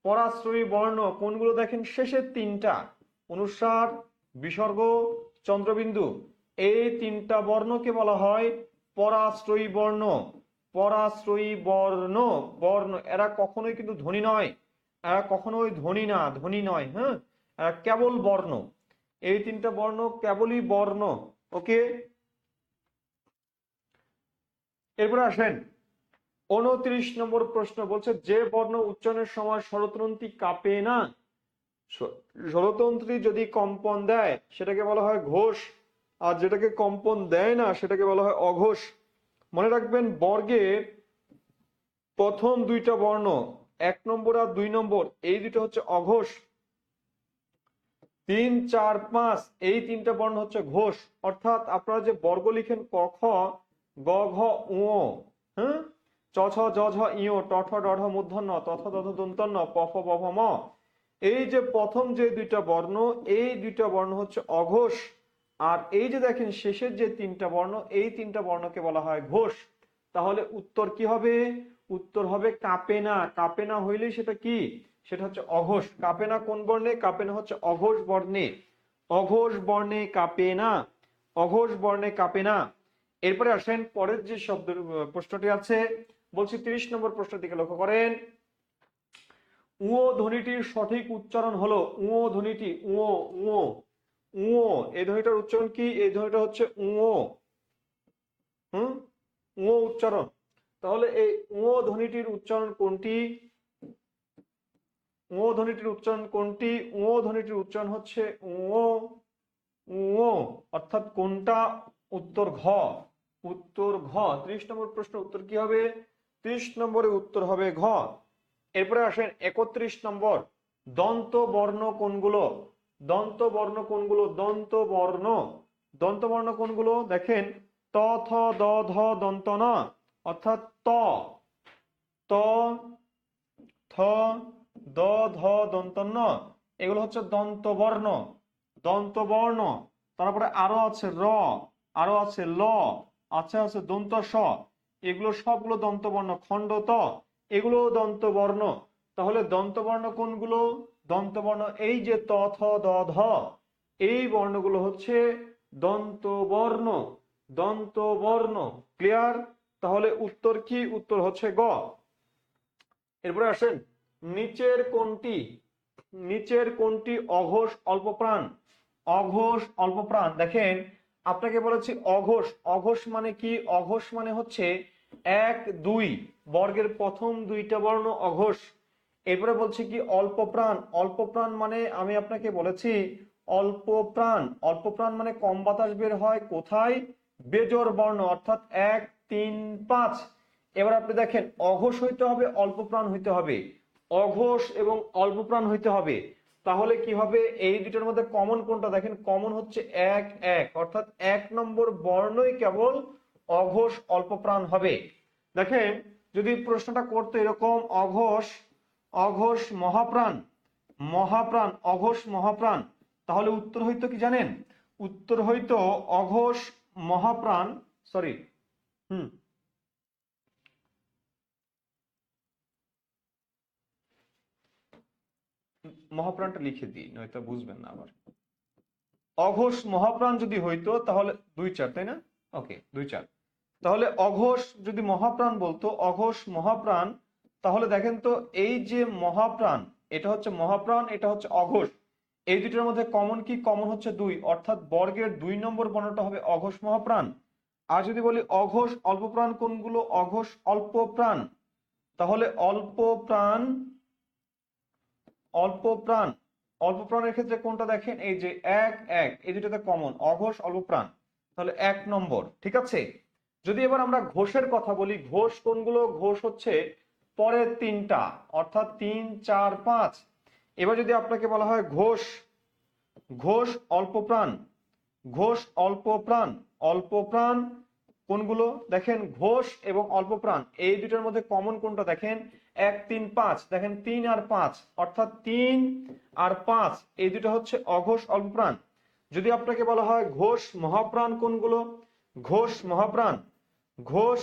পরাশ্রয়ী বর্ণ কোনগুলো? দেখেন শেষের তিনটা, অনুস্বার, বিসর্গ, চন্দ্রবিন্দু, এই তিনটা বর্ণকে বলা হয় পরাশ্রয়ী বর্ণ। পরাশ্রয়ী বর্ণ, বর্ণ এরা কখনোই কিন্তু ধ্বনি নয়, এরা কখনোই ধ্বনি না, ধ্বনি নয়, এরা কেবল বর্ণ। এই তিনটা বর্ণ কেবলই বর্ণ, ওকে। এরপরে আসেন 29 নম্বর প্রশ্ন বলছে, যে বর্ণ উচ্চারণের সময় স্বরতন্ত্রী কাঁপে না, স্বরতন্ত্রী যদি কম্পন দেয় সেটাকে বলা হয় ঘোষ, আর যেটাকে কম্পন দেয় না সেটাকে বলা হয় অঘোষ। মনে রাখবেন বর্গের প্রথম দুইটা বর্ণ 1 নম্বর আর 2 নম্বর, এই দুটো হচ্ছে অঘোষ। 3 4 5 এই তিনটা বর্ণ হচ্ছে ঘোষ। অর্থাৎ আপনারা যে বর্গ লিখেন ক খ, গ ঘ উ, চ ছ জ ঝ ইয়, ট ঠ ড ঢ মূর্ধন্য, ত থ দ ধ দন্তন্য, প ফ ব ভ ম, এই যে প্রথম যে দুইটা বর্ণ, এই দুইটা বর্ণ হচ্ছে অঘোষ। আর এই যে দেখেন শেষের যে তিনটা বর্ণ, এই তিনটা বর্ণকে বলা হয় ঘোষ। তাহলে উত্তর কি হবে? উত্তর হবে কাঁপে না। কাঁপে না হইলেই সেটা কি? সেটা হচ্ছে অঘোষ। কাঁপে না কোন বর্ণে? কাঁপে না হচ্ছে অঘোষ বর্ণে। অঘোষ বর্ণে কাঁপে না, অঘোষ বর্ণে কাঁপে না। এরপরে আসেন পরের যে শব্দ প্রশ্নটি আছে, বলছি 30 নম্বর প্রশ্নের দিকে লক্ষ্য করেন। উও ধ্বনিটির সঠিক উচ্চারণ হলো, উও ধ্বনিটি, উও, উও, উও, এই ধ্বনিটার উচ্চারণ কি? এই ধ্বনিটা হচ্ছে উও, উও উচ্চারণ। তাহলে এই উও ধ্বনিটির উচ্চারণ কোনটি? উও ধ্বনিটির উচ্চারণ কোনটি? উও ধ্বনিটির উচ্চারণ হচ্ছে উও, উও, অর্থাৎ কোনটা? উত্তর ঘ, উত্তর ঘ। 30 নম্বর প্রশ্ন উত্তর কি হবে? 30 নম্বরে উত্তর হবে ঘ। এরপরে আসেন 31 নম্বর, দন্ত বর্ণ কোনগুলো? দন্ত বর্ণ কোনগুলো? দন্ত বর্ণ, দন্ত বর্ণ কোনগুলো? দেখেন ত থ দ ধ দন্ত ন, অর্থাৎ ত, ত, থ, দ, ধ, দন্ত ন, এগুলো হচ্ছে দন্তবর্ণ, দন্তবর্ণ। তারপরে আরো আছে র, আরো আছে ল, আছে দন্ত স, এগুলো সবগুলো দন্তবর্ণ। খণ্ড ত, এগুলো দন্তবর্ণ। তাহলে দন্তবর্ণ কোনগুলো? দন্তবর্ণ এই যে ত, থ, দ, ধ, এই বর্ণগুলো হচ্ছে দন্তবর্ণ, দন্তবর্ণ। ক্লিয়ার? তাহলে উত্তর কি? উত্তর হচ্ছে গ। এরপরে আসেন, নিচের কোনটি, নিচের কোনটি অঘোষ অল্পপ্রাণ? অঘোষ অল্পপ্রাণ, দেখেন আপনাকে বলেছি অঘোষ। অঘোষ মানে কি? অঘোষ মানে হচ্ছে 1, 2 বর্গের প্রথম দুইটা বর্ণ অঘোষ। এরপরে বলছি কি অল্প প্রাণ। অল্প প্রাণ মানে আমি আপনাকে বলেছি অল্প প্রাণ, অল্প প্রাণ মানে কম বাতাস বের হয় কোথায়? বেজোড় বর্ণ, অর্থাৎ 1, 3, 5। এবার আপনি দেখেন অঘোষ হইতে হবে, অল্প প্রাণ হইতে হবে, অঘোষ এবং অল্প প্রাণ হইতে হবে। তাহলে কি হবে? এই দুটোর মধ্যে কমন কোনটা? দেখেন কমন হচ্ছে 1, 1, অর্থাৎ 1 নম্বর বর্ণই কেবল অঘোষ অল্প প্রাণ হবে। দেখেন যদি প্রশ্নটা করতো এরকম অঘোষ, অঘোষ মহাপ্রাণ, মহাপ্রাণ, অঘোষ মহাপ্রাণ, তাহলে উত্তর হইতো কি জানেন? উত্তর হইতো অঘোষ মহাপ্রাণ, সরি, মহাপ্রাণটা লিখে দিই, নয়তো বুঝবেন না আবার। অঘোষ মহাপ্রাণ যদি হইতো তাহলে 2, 4, তাই না? ওকে, 2, 4। তাহলে অঘোষ যদি মহাপ্রাণ বলতো, অঘোষ মহাপ্রাণ, তাহলে দেখেন তো এই যে মহাপ্রাণ, এটা হচ্ছে মহাপ্রাণ, এটা হচ্ছে অঘোষ, এই দুটোর মধ্যে কমন কি? কমন হচ্ছে 2, অর্থাৎ বর্গের 2 নম্বর বর্ণটা হবে অঘোষ মহাপ্রাণ। আর যদি বলি অঘোষ অল্প প্রাণ কোনগুলো? অঘোষ অল্প প্রাণ, তাহলে অল্প প্রাণ, অল্প প্রাণ, অল্প প্রাণের ক্ষেত্রে কোনটা? দেখেন এই যে 1, 1, এই দুটোতে কমন অঘোষ অল্প প্রাণ, তাহলে 1 নম্বর। ঠিক আছে। যদি এবার আমরা ঘোষের কথা বলি, ঘোষ কোনগুলো? ঘোষ হচ্ছে পরের তিনটা, অর্থাৎ 3, 4, 5। এবার যদি আপনাকে বলা হয় ঘোষ, ঘোষ অল্প প্রাণ, ঘোষ অল্প প্রাণ, অল্প প্রাণ কোনগুলো? দেখেন ঘোষ এবং অল্প প্রাণ এই দুটোর মধ্যে কমন কোনটা? দেখেন 1, 3, 5, দেখেন 3 আর 5, অর্থাৎ 3 আর 5 এই দুটো হচ্ছে অঘোষ অল্প প্রাণ। যদি আপনাকে বলা হয় ঘোষ মহাপ্রাণ কোনগুলো? ঘোষ মহাপ্রাণ, ঘোষ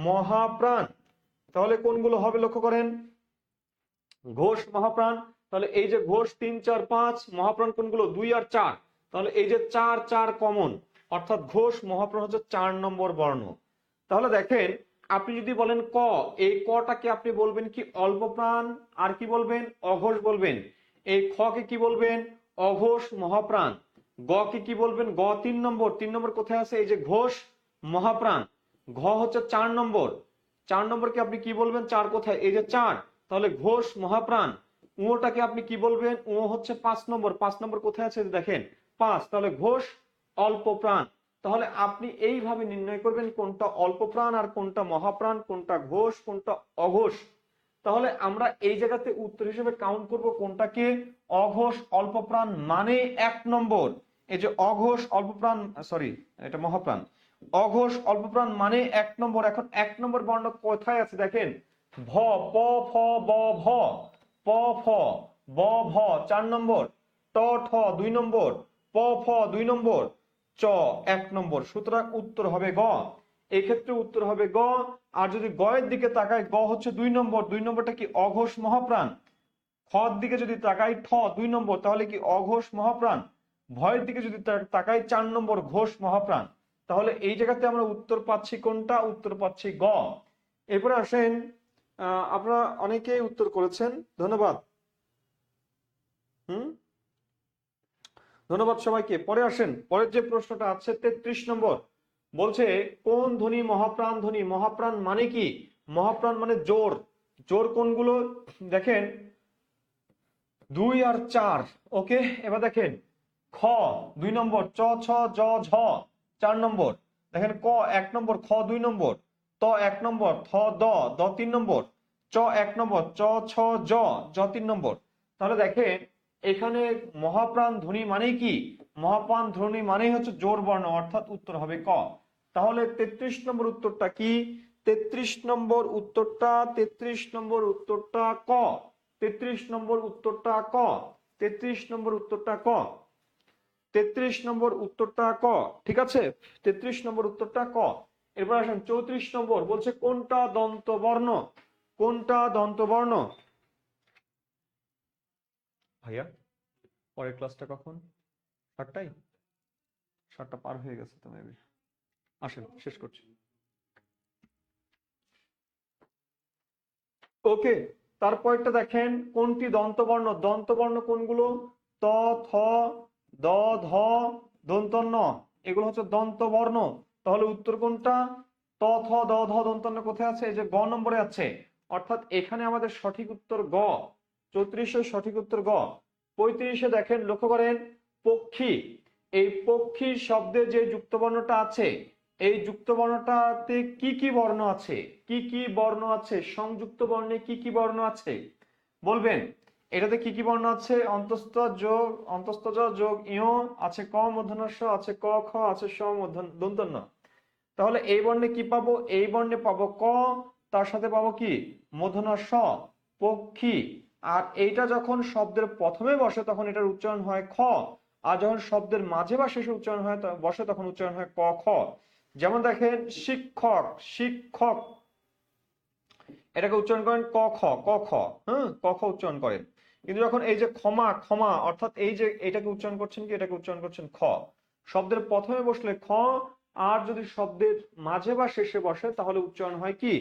মহাপ্রাণ, তাহলে কোনগুলো হবে? লক্ষ্য করেন ঘোষ মহাপ্রাণ, তাহলে এই যে ঘোষ 3, 4, 5, মহাপ্রাণ কোনগুলো? 2 আর 4, তাহলে এই যে 4, 4 কমন, অর্থাৎ ঘোষ মহাপ্রাণ হচ্ছে 4 নম্বর বর্ণ। তাহলে দেখেন আপনি যদি বলেন ক, এই কটাকে আপনি বলবেন কি? অল্প প্রাণ, আর কি বলবেন? অঘোষ বলবেন। এই খ কে কি বলবেন? অঘোষ মহাপ্রাণ। গ কে কি বলবেন? গ 3 নম্বর, 3 নম্বর কোথায় আছে? এই যে ঘোষ মহাপ্রাণ। ঘ হচ্ছে 4 নম্বর, 4 নম্বরকে আপনি কি বলবেন? 4 কোথায়? এই যে 4, তাহলে ঘোষ মহাপ্রাণ। উঁটাকে আপনি কি বলবেন? উ হচ্ছে 5 নম্বর, 5 নম্বর কোথায় আছে? দেখেন 5, তাহলে ঘোষ অল্প প্রাণ। তাহলে আপনি এইভাবে নির্ণয় করবেন কোনটা অল্প প্রাণ আর কোনটা মহাপ্রাণ, কোনটা ঘোষ কোনটা অঘোষ। তাহলে আমরা এই জায়গাতে উত্তর হিসেবে কাউন্ট করব কোনটাকে? অঘোষ অল্প প্রাণ মানে 1 নম্বর। এই যে অঘোষ অল্প প্রাণ, সরি এটা মহাপ্রাণ, অঘোষ অল্প প্রাণ মানে 1 নম্বর। এখন 1 নম্বর বর্ণ কোথায় আছে? দেখেন ভ, প, ফ, ব, ভ, প, ফ, ব, ভ 4 নম্বর, ট, ঠ 2 নম্বর, প, ফ 2 নম্বর, চ 1 নম্বর। সুতরাং উত্তর হবে গ। এই ক্ষেত্রে উত্তর হবে গ। আর যদি গ এর দিকে তাকাই, গ হচ্ছে 2 নম্বর, 2 নম্বরটা কি? অঘোষ মহাপ্রাণ। খ দিকে যদি তাকাই, ঠ 2 নম্বর, তাহলে কি? অঘোষ মহাপ্রাণ। ভয়ের দিকে যদি তাকাই 4 নম্বর, ঘোষ মহাপ্রাণ। তাহলে এই জায়গাতে আমরা উত্তর পাচ্ছি কোনটা? উত্তর পাচ্ছি গ। এরপরে আসেন, আপনারা অনেকেই উত্তর করেছেন, ধন্যবাদ। ধন্যবাদ সবাইকে। পরে আসেন, পরের যে প্রশ্নটা আছে 33 নম্বর, বলছে কোন ধ্বনি মহাপ্রাণ ধ্বনি? মহাপ্রাণ মানে কি? মহাপ্রাণ মানে জোর। জোর কোনগুলো? দেখেন 2 আর 4। ওকে, এবার দেখেন খ 2 নম্বর, চ, ছ, জ, ঝ 4 নম্বর, দেখেন ক 1 নম্বর, খ 2 নম্বর, ত 1 নম্বর, থ, দ, দ 3 নম্বর, চ 1 নম্বর, চ, ছ, জ, জ 3 নম্বর। তাহলে দেখেন এখানে মহাপ্রাণ ধ্বনি মানে কি? মহাপ্রাণ ধ্বনি মানেই হচ্ছে জোর বর্ণ, অর্থাৎ উত্তর হবে ক। তাহলে 33 নম্বর উত্তরটা কি? 33 নম্বর উত্তরটা, 33 নম্বর উত্তরটা ক, 33 নম্বর উত্তরটা ক, 33 নম্বর উত্তরটা ক, 33 নম্বর উত্তরটা ক, ঠিক আছে, 33 নম্বর উত্তরটা ক। এরপর আসেন 34 নম্বর, বলছে কোনটা দন্তবর্ণ, কোনটা দন্তবর্ণ। ভাইয়া পরের ক্লাসটা কখন? 7টায়? 7টা পার হয়ে গেছে তো মেবি। আসেন শেষ করছি। ওকে, তারপরটা দেখেন কোনটি দন্তবর্ণ। দন্তবর্ণ কোনগুলো? ত, থ, দ, ধ, দন্ত ন, এগুলো হচ্ছে দন্তবর্ণ। তাহলে উত্তর কোনটা? ত, থ, দ, ধ, দন্ত ন কোথায় আছে? এই যে গ নম্বরে আছে। অর্থাৎ এখানে আমাদের সঠিক উত্তর গ। 34 সঠিক উত্তর গ। 35 দেখেন, লক্ষ্য করেন, পক্ষী। এই পক্ষী শব্দে যে যুক্তবর্ণটা আছে, এই যুক্ত বর্ণটাতে কি কি বর্ণ আছে? কি কি বর্ণ আছে? সংযুক্ত বর্ণে কি কি বর্ণ আছে বলবেন? এটাতে কি কি বর্ণ আছে? অন্তস্থ যোগ অন্তস্থ যোগ ইয় আছে, ক মূর্ধন্য ষ আছে, ক খ আছে, স মূর্ধন্য দন্ত ন। তাহলে এই বর্ণে কি পাবো? এই বর্ণে পাবো ক, তার সাথে পাবো কি? মূর্ধন্য ষ, পক্ষী। আর এইটা যখন শব্দের প্রথমে বসে তখন এটার উচ্চারণ হয় খ, আর যখন শব্দের মাঝে বা শেষে উচ্চারণ হয় বসে তখন উচ্চারণ হয় ক খ। যেমন দেখেন শিক্ষক, শিক্ষক, এটাকে উচ্চারণ করেন ক খ, ক খ, হ্যাঁ ক খ উচ্চারণ করেন। কিন্তু যখন এই যে ক্ষমা, ক্ষমা, অর্থাৎ এই যে এটাকে উচ্চারণ করছেন কি? এটাকে উচ্চারণ করছেন খ। শব্দের প্রথমে বসলে খ, আর যদি শব্দের মাঝে বা শেষে বসে তাহলে উচ্চারণ হয় কি?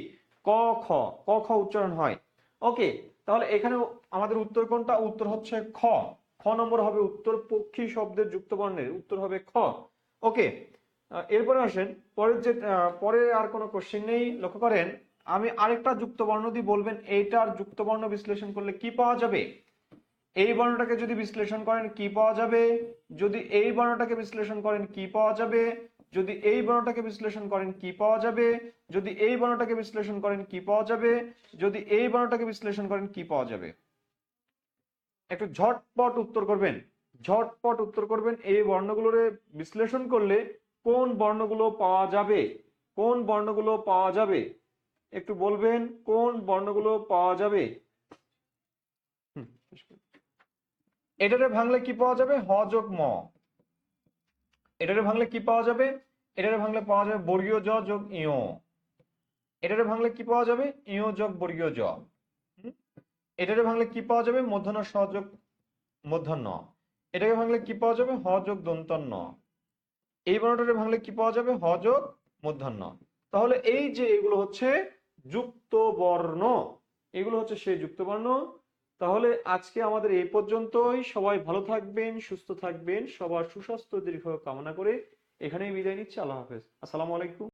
ক খ, ক খ উচ্চারণ হয়। ওকে, তাহলে এখানে আমাদের উত্তর কোনটা? উত্তর হচ্ছে খ। খ নম্বর হবে উত্তর, পক্ষী শব্দের যুক্ত বর্ণের উত্তর হবে খ। ওকে, এরপরে আসেন পরের যে পরে আর কোনো কোশ্চেন নেই। লক্ষ্য করেন, আমি আরেকটা যুক্ত বর্ণ দিয়ে বলবেন এইটার যুক্ত বর্ণ বিশ্লেষণ করলে কি পাওয়া যাবে। এই বর্ণটাকে যদি বিশ্লেষণ করেন কি পাওয়া যাবে? যদি এই বর্ণটাকে বিশ্লেষণ করেন কি পাওয়া যাবে? যদি এই বর্ণটাকে বিশ্লেষণ করেন কি পাওয়া যাবে? যদি এই বর্ণটাকে বিশ্লেষণ করেন কি পাওয়া যাবে? যদি এই বর্ণটাকে বিশ্লেষণ করেন কি পাওয়া যাবে? একটু ঝটপট উত্তর করবেন, ঝটপট উত্তর করবেন। এই বর্ণগুলোর বিশ্লেষণ করলে কোন বর্ণগুলো পাওয়া যাবে? কোন বর্ণগুলো পাওয়া যাবে? একটু বলবেন কোন বর্ণগুলো পাওয়া যাবে। এটারে ভাঙলে কি পাওয়া যাবে? হ যোগ ম। এটারে ভাঙলে কি পাওয়া যাবে? এটারে ভাঙলে পাওয়া যাবে বর্গীয় জ যোগ ইয়। এটারে ভাঙলে কি পাওয়া যাবে? ইয় যোগ বর্গীয় জ। এটারে ভাঙলে কি পাওয়া যাবে? মূর্ধন্য স যোগ মূর্ধন্য। এটাকে ভাঙলে কি পাওয়া যাবে? হ যোগ দন্তন্য। এই বর্ণটারে ভাঙলে কি পাওয়া যাবে? হ যোগ মূর্ধন্য। তাহলে এই যে এগুলো হচ্ছে যুক্ত বর্ণ, এগুলো হচ্ছে সেই যুক্ত বর্ণ। তাহলে আজকে আমাদের এই পর্যন্তই। সবাই ভালো থাকবেন, সুস্থ থাকবেন, সবার সুস্বাস্থ্য দীর্ঘ কামনা করে এখানেই বিদায় নিচ্ছি। আল্লাহ হাফেজ, আসসালামু আলাইকুম।